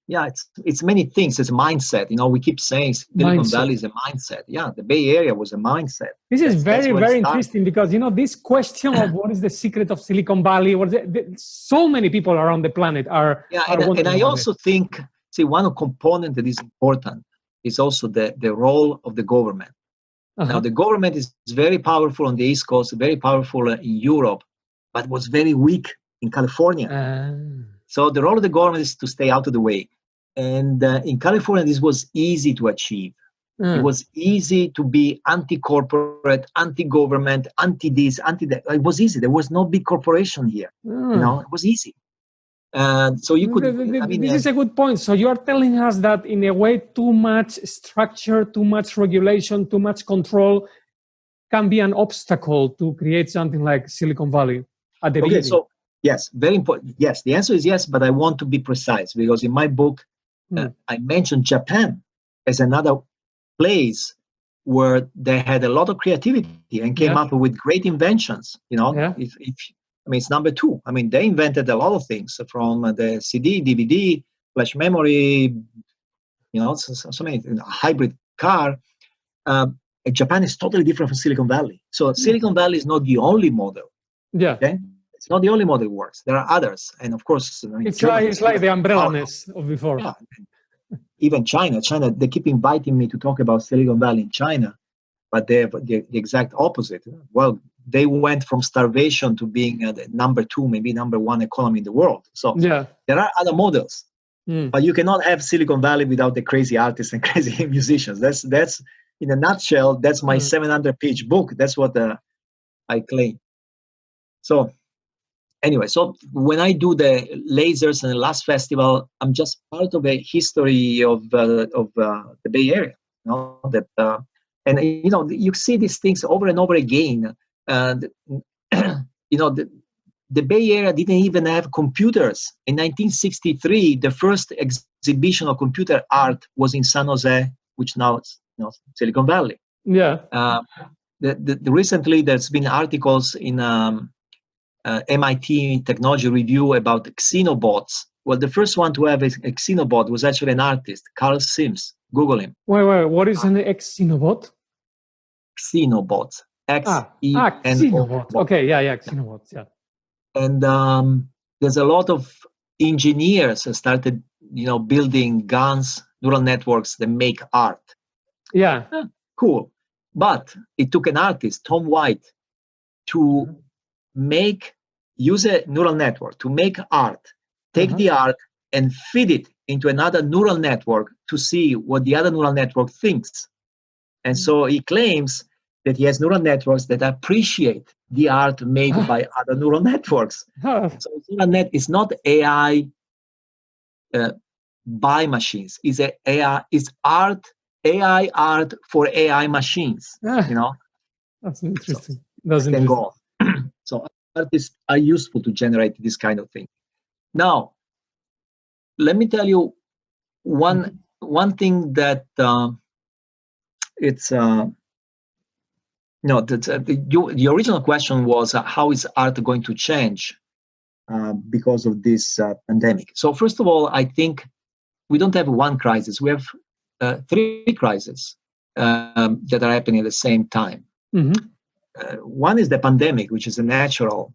Yeah, it's many things. It's a mindset. We keep saying Silicon Valley is a mindset. Yeah, the Bay Area was a mindset. This is very, very interesting because, this question of what is the secret of Silicon Valley, so many people around the planet are and I also think, one component that is important is also the role of the government. Now, the government is very powerful on the East Coast, very powerful in Europe, but was very weak in California. So the role of the government is to stay out of the way. And in California, this was easy to achieve. It was easy to be anti-corporate, anti-government, anti-this, anti-that. It was easy. There was no big corporation here. It was easy. So you could. This is a good point. So you are telling us that in a way, too much structure, too much regulation, too much control can be an obstacle to create something like Silicon Valley at the beginning. So yes, very important. Yes, the answer is yes, but I want to be precise because in my book, I mentioned Japan as another place where they had a lot of creativity and came up with great inventions. It's number two. They invented a lot of things from the CD, DVD, flash memory, so many, hybrid car. Japan is totally different from Silicon Valley. So Silicon Valley is not the only model. Yeah. Okay? It's not the only model that works. There are others. And of course, it's like the umbrellaness of before. Yeah. Even China, they keep inviting me to talk about Silicon Valley in China, but they have the exact opposite. Well, they went from starvation to being the number two, maybe number one economy in the world. So there are other models, but you cannot have Silicon Valley without the crazy artists and crazy musicians. That's in a nutshell. That's my 700-page book. That's what I claim. So anyway, so when I do the lasers and the last festival, I'm just part of a history of the Bay Area. You see these things over and over again. The Bay Area didn't even have computers. In 1963, the first exhibition of computer art was in San Jose, which now is Silicon Valley. Yeah. Recently, there's been articles in MIT Technology Review about xenobots. Well, the first one to have a xenobot was actually an artist, Carl Sims. Google him. Wait. What is an xenobot? Xenobots. Xenobot. Okay, xenobots, yeah. And there's a lot of engineers that started, building guns, neural networks that make art. Yeah. Cool. But it took an artist, Tom White, to use a neural network to make art, take the art and feed it into another neural network to see what the other neural network thinks. And so he claims that he has neural networks that appreciate the art made by other neural networks. So neural net is not AI by machines. It's AI. It's art. AI art for AI machines. You know. That's interesting. So That's can interesting. go on. So artists are useful to generate this kind of thing. Now, let me tell you one thing that it's the original question was how is art going to change because of this pandemic. So first of all, I think we don't have one crisis. We have three crises that are happening at the same time. One is the pandemic, which is a natural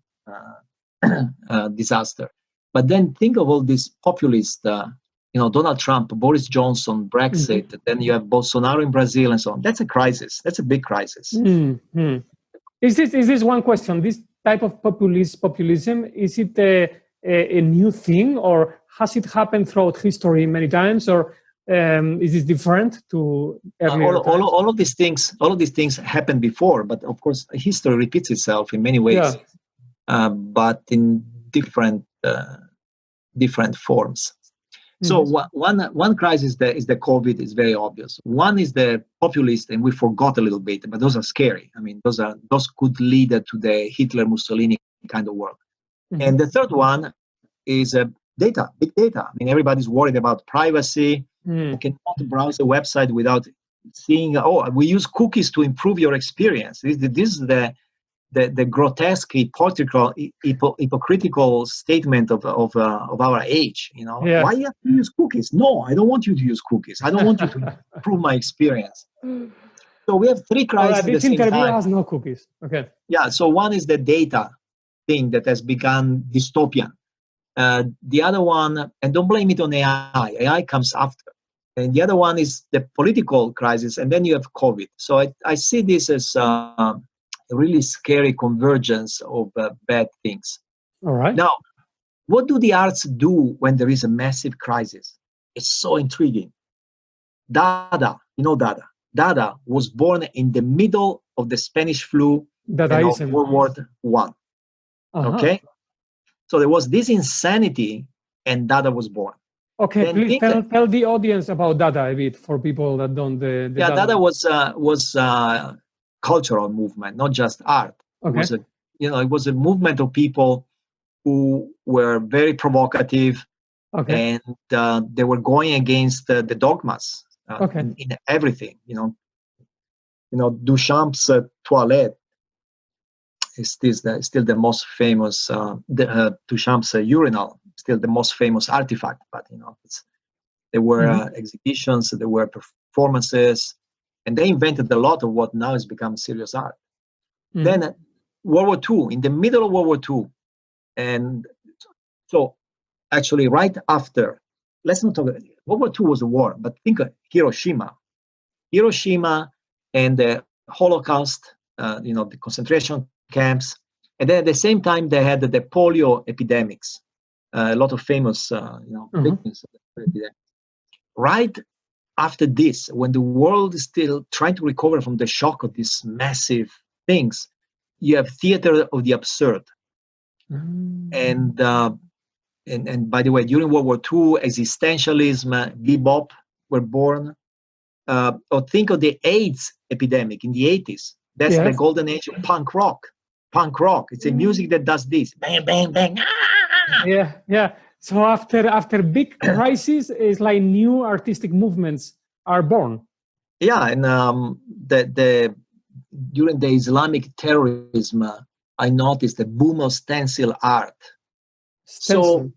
disaster. But then think of all these populist, Donald Trump, Boris Johnson, Brexit, then you have Bolsonaro in Brazil and so on. That's a crisis. That's a big crisis. Is this one question? This type of populism, is it a new thing, or has it happened throughout history many times, or is this different to earlier times? All of these things happened before, but of course history repeats itself in many ways, but in different forms. So one crisis is the COVID is very obvious. One is the populist, and we forgot a little bit, but those are scary. I mean, those could lead to the Hitler Mussolini kind of world. And the third one is data, big data. I mean, everybody's worried about privacy. You cannot browse a website without seeing. Oh, we use cookies to improve your experience. This is the grotesque, hypocritical statement of our age. Why you have to use cookies? No, I don't want you to use cookies. I don't want you to improve my experience. So we have three crises at the same time. This interview has no cookies. Okay. Yeah. So one is the data thing that has become dystopian. The other one, and don't blame it on AI. AI comes after. And the other one is the political crisis, and then you have COVID. So I see this as a really scary convergence of bad things. All right. Now, what do the arts do when there is a massive crisis? It's so intriguing. Dada, Dada. Dada was born in the middle of the Spanish flu of World War I. Okay? So there was this insanity, and Dada was born. Okay, please tell the audience about Dada a bit for people that don't. Dada was a cultural movement, not just art. Okay. It was a movement of people who were very provocative, and they were going against the dogmas in everything. Duchamp's toilette is still the most famous. Duchamp's urinal. Still the most famous artifact, but there were exhibitions, there were performances, and they invented a lot of what now has become serious art. Then World War II, in the middle of World War II, and so actually right after, let's not talk. World War II was a war, but think of Hiroshima and the Holocaust, the concentration camps, and then at the same time they had the polio epidemics. A lot of famous, victims of the epidemic. Right after this, when the world is still trying to recover from the shock of these massive things, you have theater of the absurd. And by the way, during World War II, existentialism, Bebop were born. Or think of the AIDS epidemic in the 80s. That's the golden age of punk rock. Punk rock. It's a music that does this. Bang, bang, bang. Yeah. So after big crises, it's like new artistic movements are born. Yeah, and during the Islamic terrorism, I noticed the boom of stencil art. Stencil.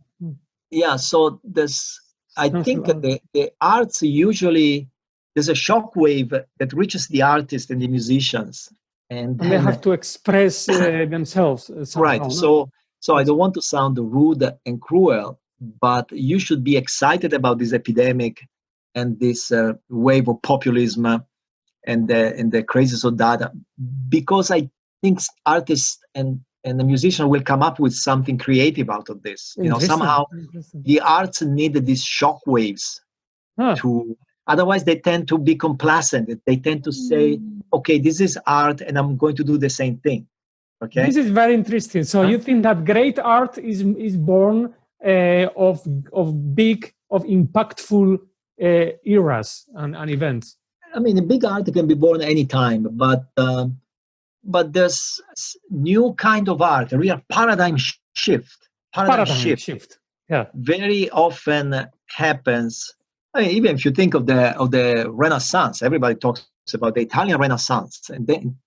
So I think the arts usually, there's a shockwave that reaches the artists and the musicians, and they have to express themselves somehow, right. No? So I don't want to sound rude and cruel, but you should be excited about this epidemic and this wave of populism and the crisis of Dada, because I think artists and and the musician will come up with something creative out of this. Somehow the arts needed these shockwaves to. Otherwise, they tend to be complacent. They tend to say, "Okay, this is art, and I'm going to do the same thing." Okay. This is very interesting. So you think that great art is born of impactful eras and events? I mean, a big art can be born anytime, but there's new kind of art, a real paradigm shift. Paradigm shift. Yeah. Very often happens. I mean, even if you think of the Renaissance, everybody talks about the Italian Renaissance, and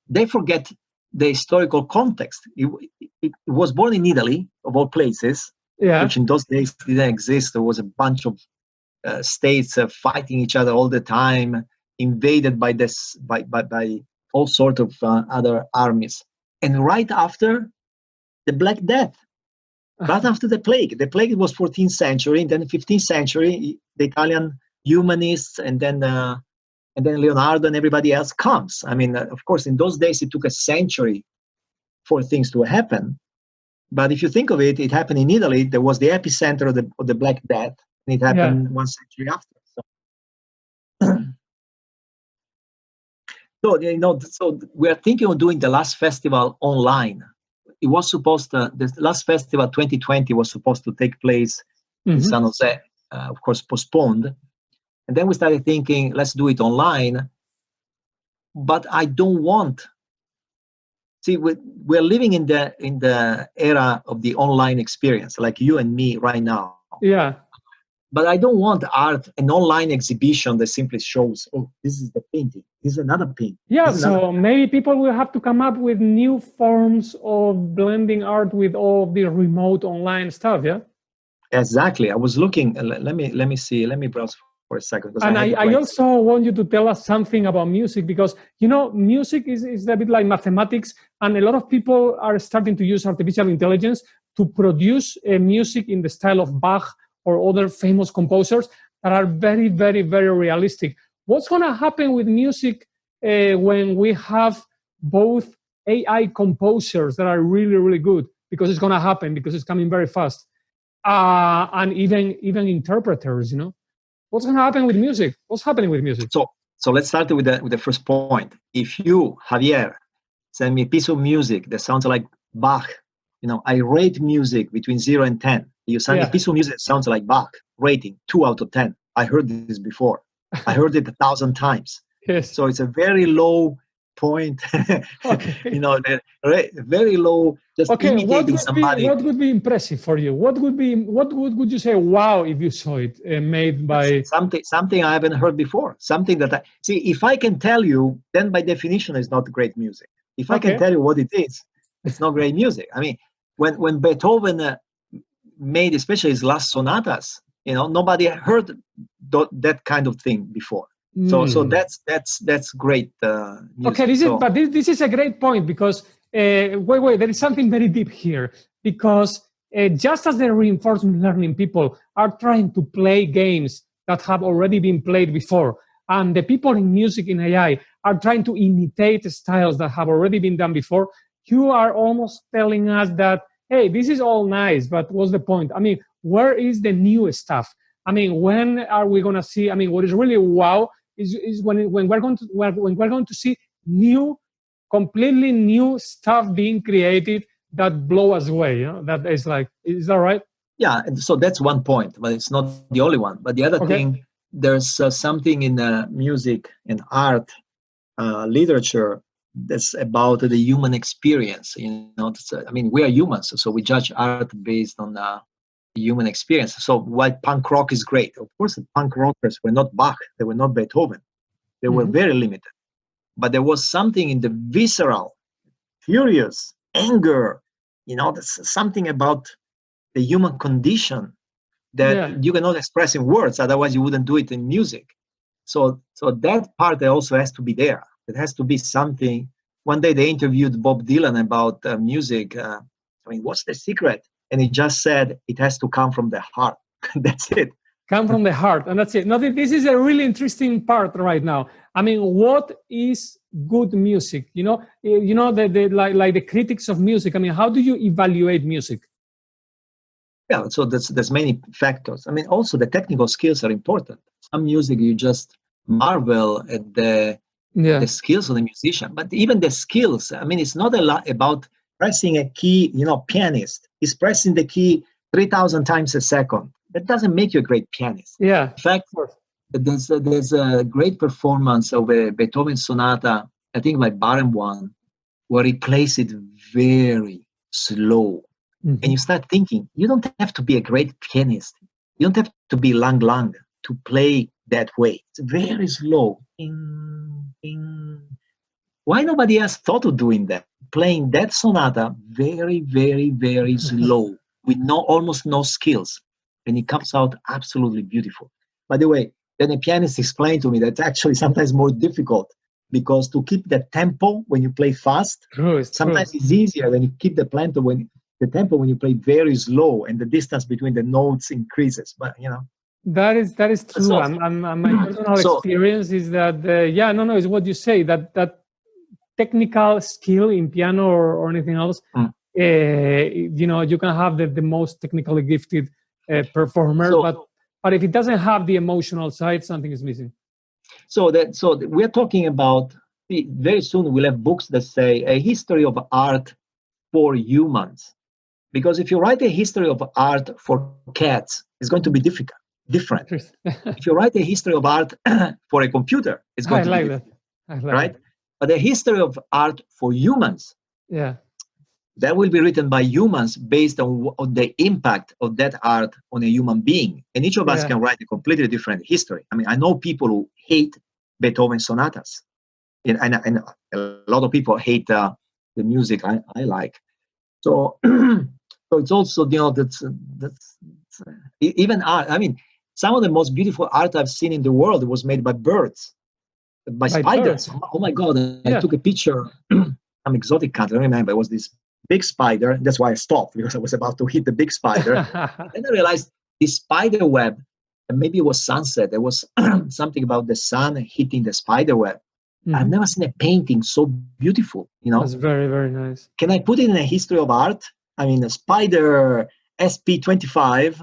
they forget the historical context. It was born in Italy, of all places, which in those days didn't exist. There was a bunch of states fighting each other all the time, invaded by all sorts of other armies. And right after the Black Death, right after the plague was 14th century, and then 15th century, the Italian humanists, and then Leonardo and everybody else comes. I mean, of course, in those days, it took a century for things to happen. But if you think of it, it happened in Italy. There was the epicenter of the Black Death, and it happened 1 century after. So we are thinking of doing the last festival online. It was supposed to, the last festival 2020 was supposed to take place in San Jose, of course, postponed. And then we started thinking, let's do it online. But I don't want. See, we're living in the era of the online experience, like you and me right now. Yeah. But I don't want art, an online exhibition that simply shows, oh, this is the painting, this is another painting. Yeah, so maybe people will have to come up with new forms of blending art with all the remote online stuff, yeah? Exactly. I was looking, let me see, let me browse for a second. And I also want you to tell us something about music, because, music is a bit like mathematics, and a lot of people are starting to use artificial intelligence to produce music in the style of Bach or other famous composers that are very, very, very realistic. What's going to happen with music when we have both AI composers that are really, really good? Because it's going to happen, because it's coming very fast. And even interpreters, What's going to happen with music? What's happening with music? So let's start with the first point. If you, Javier, send me a piece of music that sounds like Bach, I rate music between 0 and 10. You send me a piece of music that sounds like Bach, rating 2 out of 10. I heard this before. I heard it 1,000 times. Yes. So it's a very low point, very low, just imitating somebody. What would be impressive for you? What would you say, wow, if you saw it made by... Something I haven't heard before. Something that see, if I can tell you, then by definition it's not great music. If I can tell you what it is, it's not great music. I mean, when Beethoven made especially his last sonatas, nobody heard that kind of thing before. So that's great music. Okay, this is a great point, because wait, there is something very deep here, because just as the reinforcement learning people are trying to play games that have already been played before, and the people in music in AI are trying to imitate styles that have already been done before, you are almost telling us that, hey, this is all nice, but what's the point? I mean, where is the new stuff? I mean, when are we going to see? I mean, what is really wow is when we're going to see completely new stuff being created that blow us away. That is like, is that right? Yeah. And so that's one point, but it's not the only one. But the other thing, there's something in music and art, literature, that's about the human experience. I mean, we are humans, so we judge art based on human experience. So why punk rock is great? Of course, the punk rockers were not Bach, they were not Beethoven. They were very limited. But there was something in the visceral, furious, anger, there's something about the human condition that you cannot express in words, otherwise you wouldn't do it in music. So that part also has to be there. It has to be something. One day they interviewed Bob Dylan about music. I mean, what's the secret? And he just said, it has to come from the heart. That's it. Come from the heart, and that's it. Now, this is a really interesting part right now. I mean, what is good music? Like the critics of music. I mean, how do you evaluate music? Yeah, so there's many factors. I mean, also the technical skills are important. Some music you just marvel at the skills of the musician, but even the skills. I mean, it's not a lot about pressing a key. Pianist is pressing the key 3,000 times a second. That doesn't make you a great pianist. Yeah. In fact, there's a great performance of a Beethoven sonata, I think by Barenboim one, where he plays it very slow. Mm-hmm. And you start thinking, you don't have to be a great pianist. You don't have to be Lang Lang to play that way. It's very slow. Ding, ding. Why nobody else thought of doing that? Playing that sonata very, very, very slow with almost no skills. And it comes out absolutely beautiful. By the way, then a pianist explained to me that it's actually sometimes more difficult because to keep the tempo when you play fast, sometimes it's easier than you keep the tempo when you play very slow and the distance between the notes increases. But that is true. My personal experience is that it's what you say, that technical skill in piano or anything else. You can have the most technically gifted performer, but if it doesn't have the emotional side, something is missing. So we're talking about, very soon we'll have books that say a history of art for humans. Because if you write a history of art for cats, it's going to be different. If you write a history of art for a computer, it's going to be different. Right? But a history of art for humans, that will be written by humans based on the impact of that art on a human being. And each of us can write a completely different history. I mean, I know people who hate Beethoven sonatas. And a lot of people hate the music I like. So it's also, that's even art. I mean, some of the most beautiful art I've seen in the world was made by birds, by spiders. Oh my God. I took a picture, some exotic country, I remember, it was this big spider. That's why I stopped, because I was about to hit the big spider. Then I realized this spider web, and maybe it was sunset. There was something about the sun hitting the spider web. Mm-hmm. I've never seen a painting so beautiful, That's very, very nice. Can I put it in a history of art? I mean, a spider SP25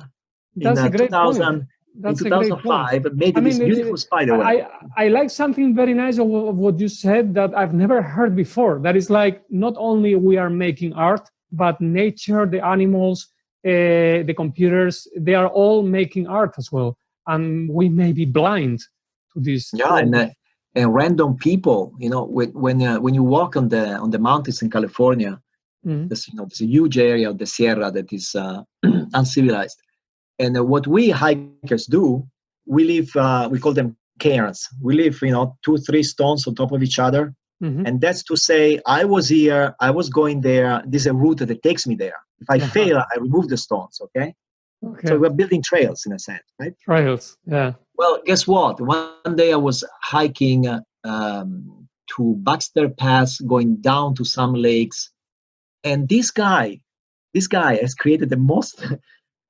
in 2000. That's in 2005, made this beautiful spider web. I like something very nice of what you said that I've never heard before. That is like, not only we are making art, but nature, the animals, the computers, they are all making art as well. And we may be blind to this. Yeah, and random people, when you walk on the mountains in California, there's a huge area of the Sierra that is uncivilized. And what we hikers do, we live, we call them cairns. We live, 2-3 stones on top of each other. Mm-hmm. And that's to say, I was here, I was going there. This is a route that takes me there. If I fail, I remove the stones, okay? So we're building trails in a sense, right? Trails, yeah. Well, guess what? One day I was hiking to Baxter Pass, going down to some lakes. And this guy has created the most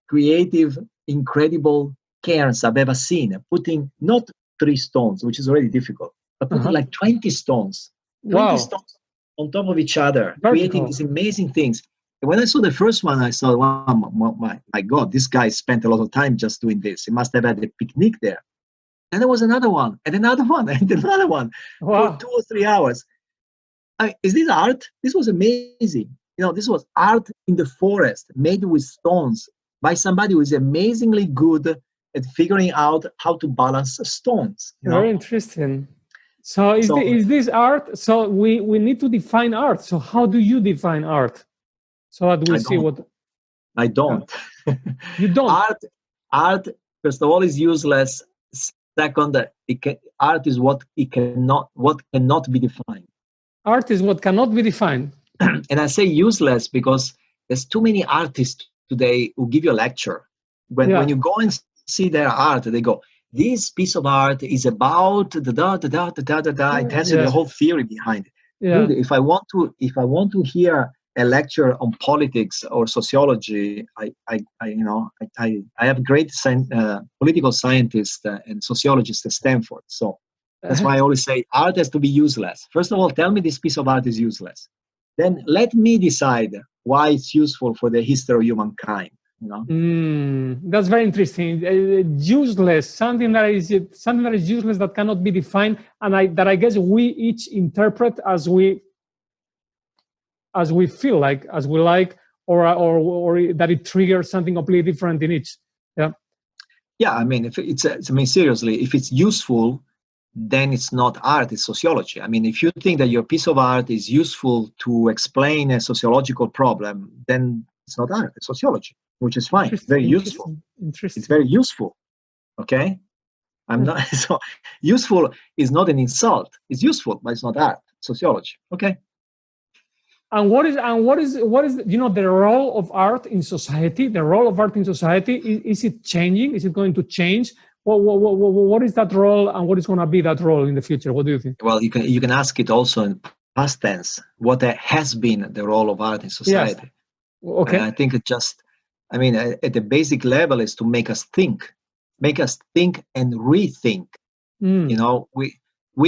creative, incredible cairns I've ever seen, putting not 3 stones, which is already difficult, but putting like 20 stones. 20 stones on top of each other, creating these amazing things. And when I saw the first one, I thought, wow, my God, this guy spent a lot of time just doing this. He must have had a picnic there. And there was another one, and another one, and another one for 2 or 3 hours. Is this art? This was amazing. This was art in the forest, made with stones, by somebody who is amazingly good at figuring out how to balance stones. Very interesting. So is this art? So we need to define art. So how do you define art? So that we see what... I don't. You don't? Art, first of all, is useless. Second, art is what cannot be defined. Art is what cannot be defined. And I say useless because there's too many artists today who give you a lecture. When you go and see their art, they go, this piece of art is about the It has the whole theory behind it. Yeah. Dude, if I want to hear a lecture on politics or sociology, I have great political scientists and sociologists at Stanford. So That's why I always say art has to be useless. First of all, tell me this piece of art is useless. Then let me decide why it's useful for the history of humankind. You know? That's very interesting. Useless, something that is useless, that cannot be defined, and that I guess we each interpret as we feel like, as we like, or that it triggers something completely different in each. Yeah. Yeah, I mean, seriously, if it's useful, then it's not art, it's sociology. I mean, if you think that your piece of art is useful to explain a sociological problem, then it's not art, it's sociology, which is fine. It's very useful. Interesting. It's very useful. Okay? I'm not so useful is not an insult. It's useful, but it's not art. Sociology. Okay. And what is the role of art in society? The role of art in society, is it changing? Is it going to change? What is that role, and what is going to be that role in the future? What do you think? Well, you can ask it also in past tense. What has been the role of art in society? Yes. Okay. I think at the basic level is to make us think and rethink. You know, we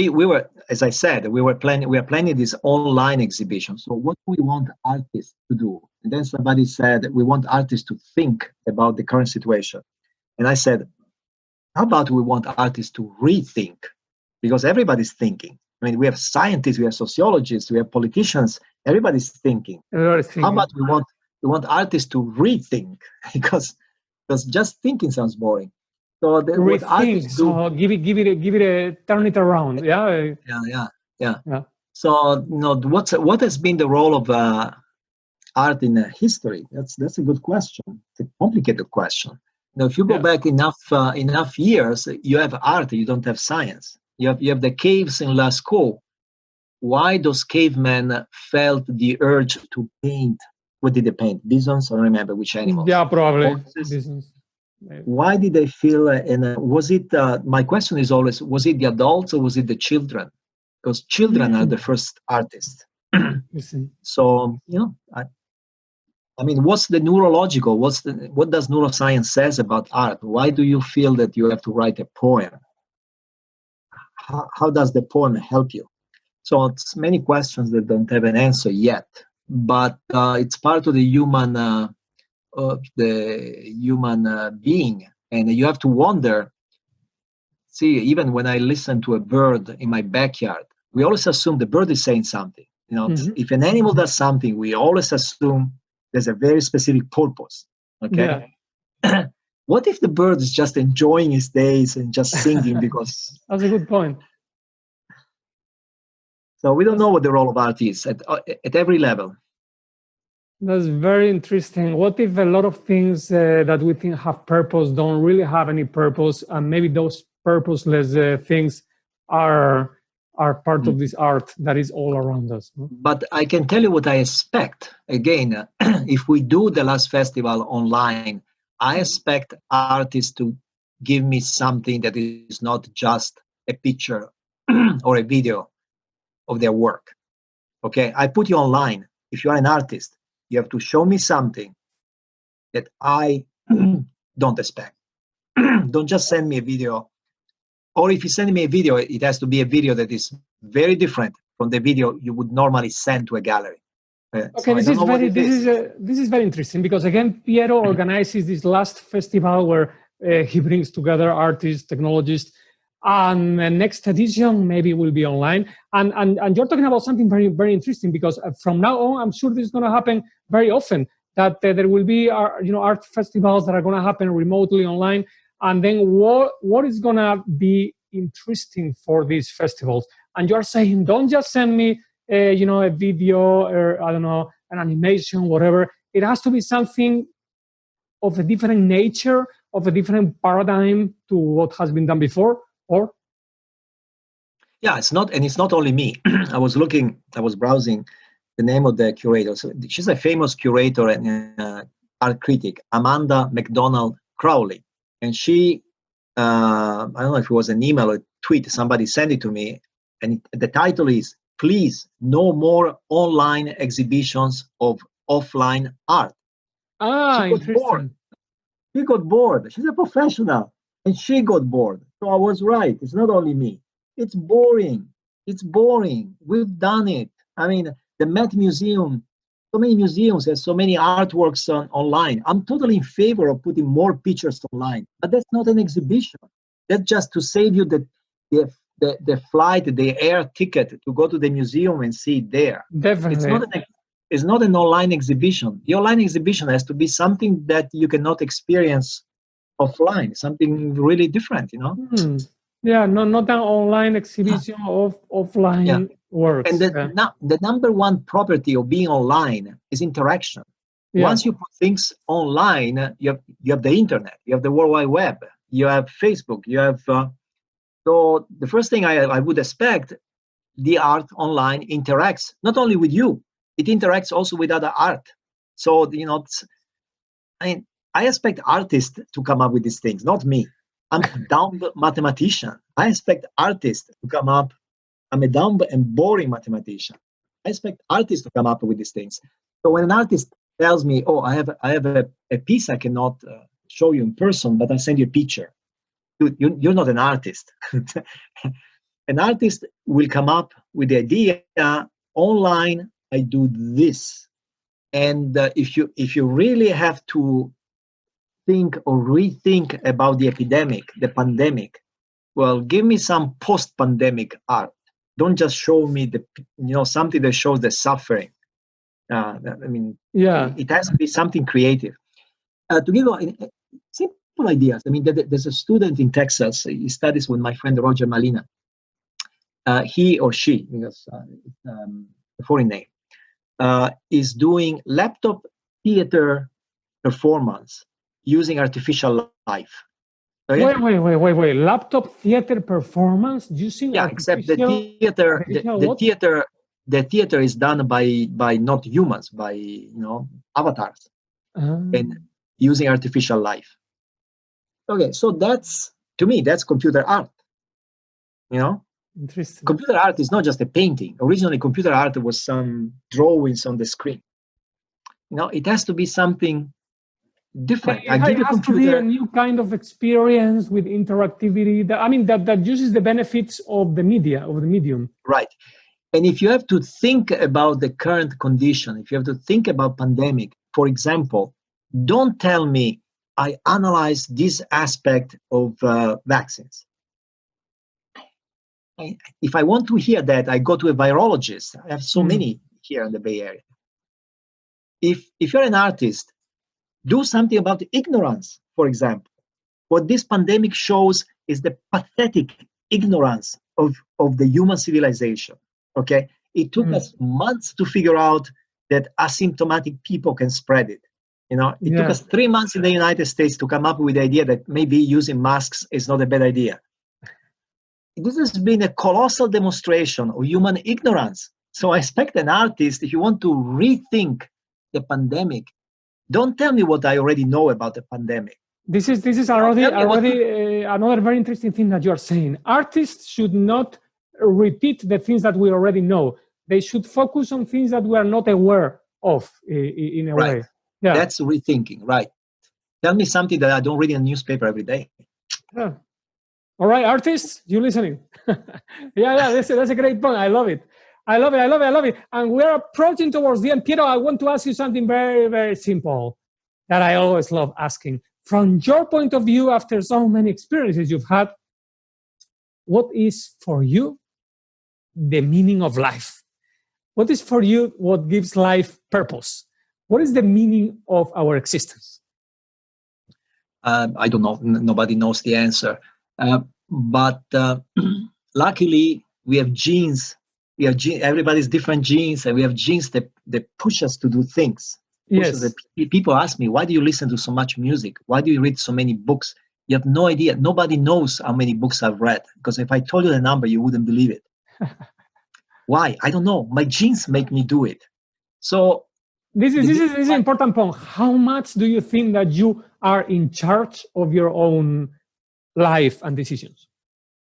were, as I said, we are planning this online exhibition. So what do we want artists to do? And then somebody said, we want artists to think about the current situation. And I said, how about we want artists to rethink? Because everybody's thinking. I mean, we have scientists, we have sociologists, we have politicians. Everybody's thinking. How about we want artists to rethink? because just thinking sounds boring. So what artists do, so give it turn it around. Yeah. So what has been the role of art in history? That's a good question. It's a complicated question. Now, if you go back enough years, you have art. You don't have science. You have the caves in Lascaux. Why those cavemen felt the urge to paint? What did they paint? Bisons? I don't remember which animals. Yeah, probably bisons. Maybe. Why did they feel? Was it? My question is always: was it the adults or was it the children? Because children are the first artists. So I mean, what's the neurological? What does neuroscience says about art? Why do you feel that you have to write a poem? How does the poem help you? So it's many questions that don't have an answer yet, but it's part of the human being, and you have to wonder. See, even when I listen to a bird in my backyard, we always assume the bird is saying something. You know, if an animal does something, we always assume there's a very specific purpose. Okay. Yeah. What if the bird is just enjoying his days and just singing because? That's a good point. So we don't know what the role of art is at every level. That's very interesting. What if a lot of things that we think have purpose don't really have any purpose, and maybe those purposeless things are part of this art that is all around us? But I can tell you what I expect. Again, if we do the last festival online, I expect artists to give me something that is not just a picture or a video of their work. Okay, I put you online. If you are an artist, you have to show me something that I don't expect. Don't just send me a video. Or if you send me a video, it has to be a video that is very different from the video you would normally send to a gallery. Okay, this is very interesting, because again, Piero organizes this last festival where he brings together artists, technologists, and the next edition maybe will be online. And you're talking about something very, very interesting, because from now on, I'm sure this is going to happen very often, that there will be art festivals that are going to happen remotely online. And then what is going to be interesting for these festivals? And you're saying, don't just send me a video, or I don't know, an animation, whatever. It has to be something of a different nature, of a different paradigm to what has been done before, or? Yeah, it's not only me. I was browsing the name of the curator. So she's a famous curator and art critic, Amanda McDonald Crowley. And she, I don't know if it was an email or a tweet, somebody sent it to me. And the title is, "Please, no more online exhibitions of offline art." Interesting. She got bored. She's a professional. And she got bored. So I was right. It's not only me. It's boring. It's boring. We've done it. I mean, the Met Museum, so many museums have so many artworks online. I'm totally in favor of putting more pictures online, but that's not an exhibition. That's just to save you the flight, the air ticket to go to the museum and see it there. Definitely. It's not an online exhibition. The online exhibition has to be something that you cannot experience offline, something really different, you know? Yeah, not an online exhibition of offline works. And the number one property of being online is interaction. Yeah. Once you put things online, you have the internet, you have the World Wide Web, you have Facebook, you have... so the first thing I would expect, the art online interacts not only with you, it interacts also with other art. So, you know, I expect artists to come up with these things, not me. I'm a dumb mathematician. I expect artists to come up. I'm a dumb and boring mathematician. I expect artists to come up with these things. So when an artist tells me, oh, I have a piece I cannot show you in person, but I'll send you a picture. Dude, you're not an artist. An artist will come up with the idea, online, I do this. And if you really have to think or rethink about the epidemic, the pandemic, well, give me some post-pandemic art. Don't just show me something that shows the suffering. I mean, it has to be something creative. To give simple ideas. I mean, there's a student in Texas. He studies with my friend Roger Malina. He or she, because it's a foreign name, is doing laptop theater performance using artificial life. Okay? Wait. Laptop theater performance using except the theater is done by not humans, by avatars, and using artificial life. Okay, so to me that's computer art. Interesting. Computer art is not just a painting. Originally, computer art was some drawings on the screen. It has to be something different. It has to be a new kind of experience with interactivity. That uses the benefits of the medium. Right. And if you have to think about the current condition, if you have to think about pandemic, for example, don't tell me I analyze this aspect of vaccines. If I want to hear that, I go to a virologist. I have so many here in the Bay Area. If you're an artist, do something about ignorance, for example. What this pandemic shows is the pathetic ignorance of the human civilization. Okay, it took us months to figure out that asymptomatic people can spread it. It took us 3 months in the United States to come up with the idea that maybe using masks is not a bad idea. This has been a colossal demonstration of human ignorance. So I expect an artist, if you want to rethink the pandemic, don't tell me what I already know about the pandemic. This is already another very interesting thing that you're saying. Artists should not repeat the things that we already know. They should focus on things that we are not aware of in a way. Yeah. That's rethinking, right? Tell me something that I don't read in a newspaper every day. Yeah. All right, artists, you listening? That's a great point. I love it. And we're approaching towards the end. Piero, I want to ask you something very, very simple that I always love asking. From your point of view, after so many experiences you've had, what is for you the meaning of life? What is for you what gives life purpose? What is the meaning of our existence? I don't know. Nobody knows the answer. But luckily, we have genes. Everybody's different genes, and we have genes that push us to do things. Yes. People ask me, why do you listen to so much music? Why do you read so many books? You have no idea. Nobody knows how many books I've read, because if I told you the number, you wouldn't believe it. Why? I don't know. My genes make me do it. So this is an important point. How much do you think that you are in charge of your own life and decisions?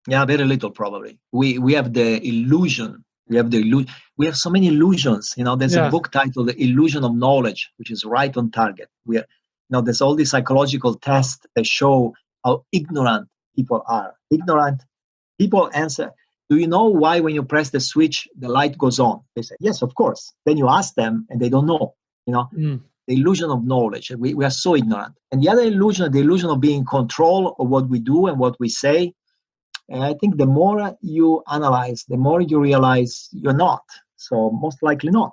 Yeah, very little probably. We have the illusion. We have so many illusions. There's a book titled "The Illusion of Knowledge," which is right on target. There's all these psychological tests that show how ignorant people are. Ignorant people answer. do you know why when you press the switch, the light goes on? They say, yes, of course. Then you ask them and they don't know, the illusion of knowledge. We are so ignorant. And the other illusion, the illusion of being in control of what we do and what we say. And I think the more you analyze, the more you realize you're not. So most likely not.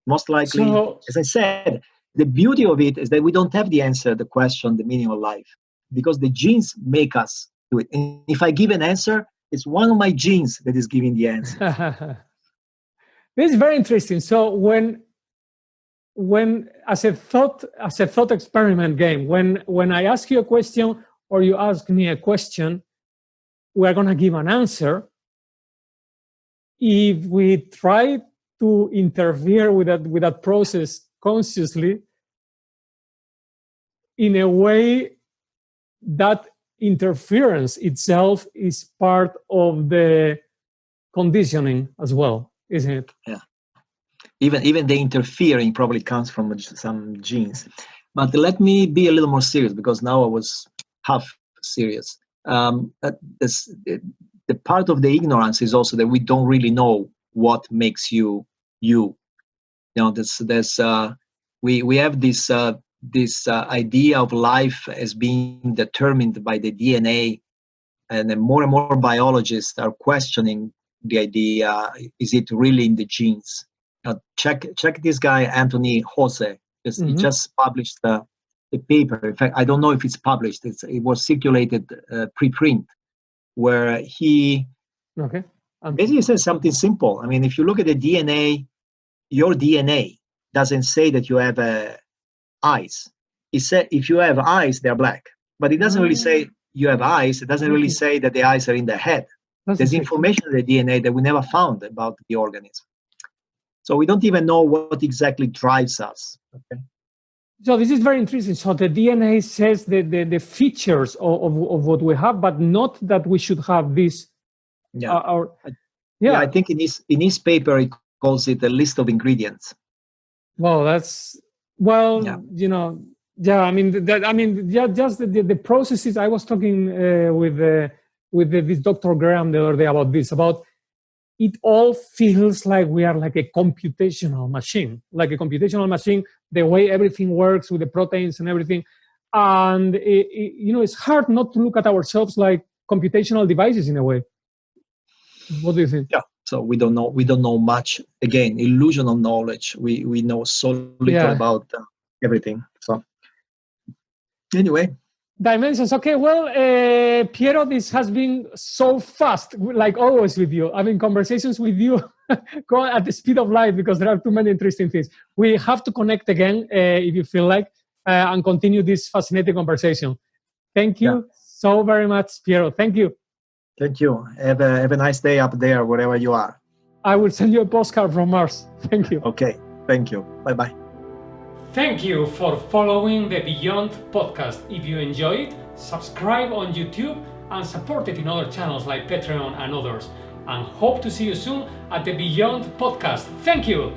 Most likely, as I said, the beauty of it is that we don't have the answer, the question, the meaning of life, because the genes make us do it. And if I give an answer, it's one of my genes that is giving the answer. This is very interesting. So when as a thought experiment game, when I ask you a question or you ask me a question, we're going to give an answer. If we try to interfere with that process consciously, in a way, that interference itself is part of the conditioning as well, isn't it? Yeah. Even the interfering probably comes from some genes. But let me be a little more serious, because now I was half serious. The part of the ignorance is also that we don't really know what makes you you. We have this idea of life as being determined by the DNA, and then more and more biologists are questioning the idea: is it really in the genes? Check this guy Anthony Jose. He just published the paper. In fact, I don't know if it's published. It was circulated preprint, where he basically says something simple. I mean, if you look at the DNA, your DNA doesn't say that you have eyes. It said if you have eyes, they're black. But it doesn't really say you have eyes. It doesn't really say that the eyes are in the head. There's information in the DNA that we never found about the organism. So we don't even know what exactly drives us. Okay. So this is very interesting. So the DNA says the features of what we have, but not that we should have this. Yeah. I think in his paper he calls it a list of ingredients. Well, just the processes. I was talking with this Dr. Graham the other day about this. It all feels like we are like a computational machine, the way everything works with the proteins and everything. And, it's hard not to look at ourselves like computational devices in a way. What do you think? Yeah. So we don't know much. Again, illusion of knowledge. We know so little about everything. So anyway. Dimensions. Okay, well, Piero, this has been so fast, like always with you. I mean, conversations with you go at the speed of light because there are too many interesting things. We have to connect again, if you feel like, and continue this fascinating conversation. Thank you so very much, Piero. Thank you. Thank you. Have a nice day up there, wherever you are. I will send you a postcard from Mars. Thank you. Okay. Thank you. Bye-bye. Thank you for following the Beyond podcast. If you enjoy it, subscribe on YouTube and support it in other channels like Patreon and others. And hope to see you soon at the Beyond podcast. Thank you.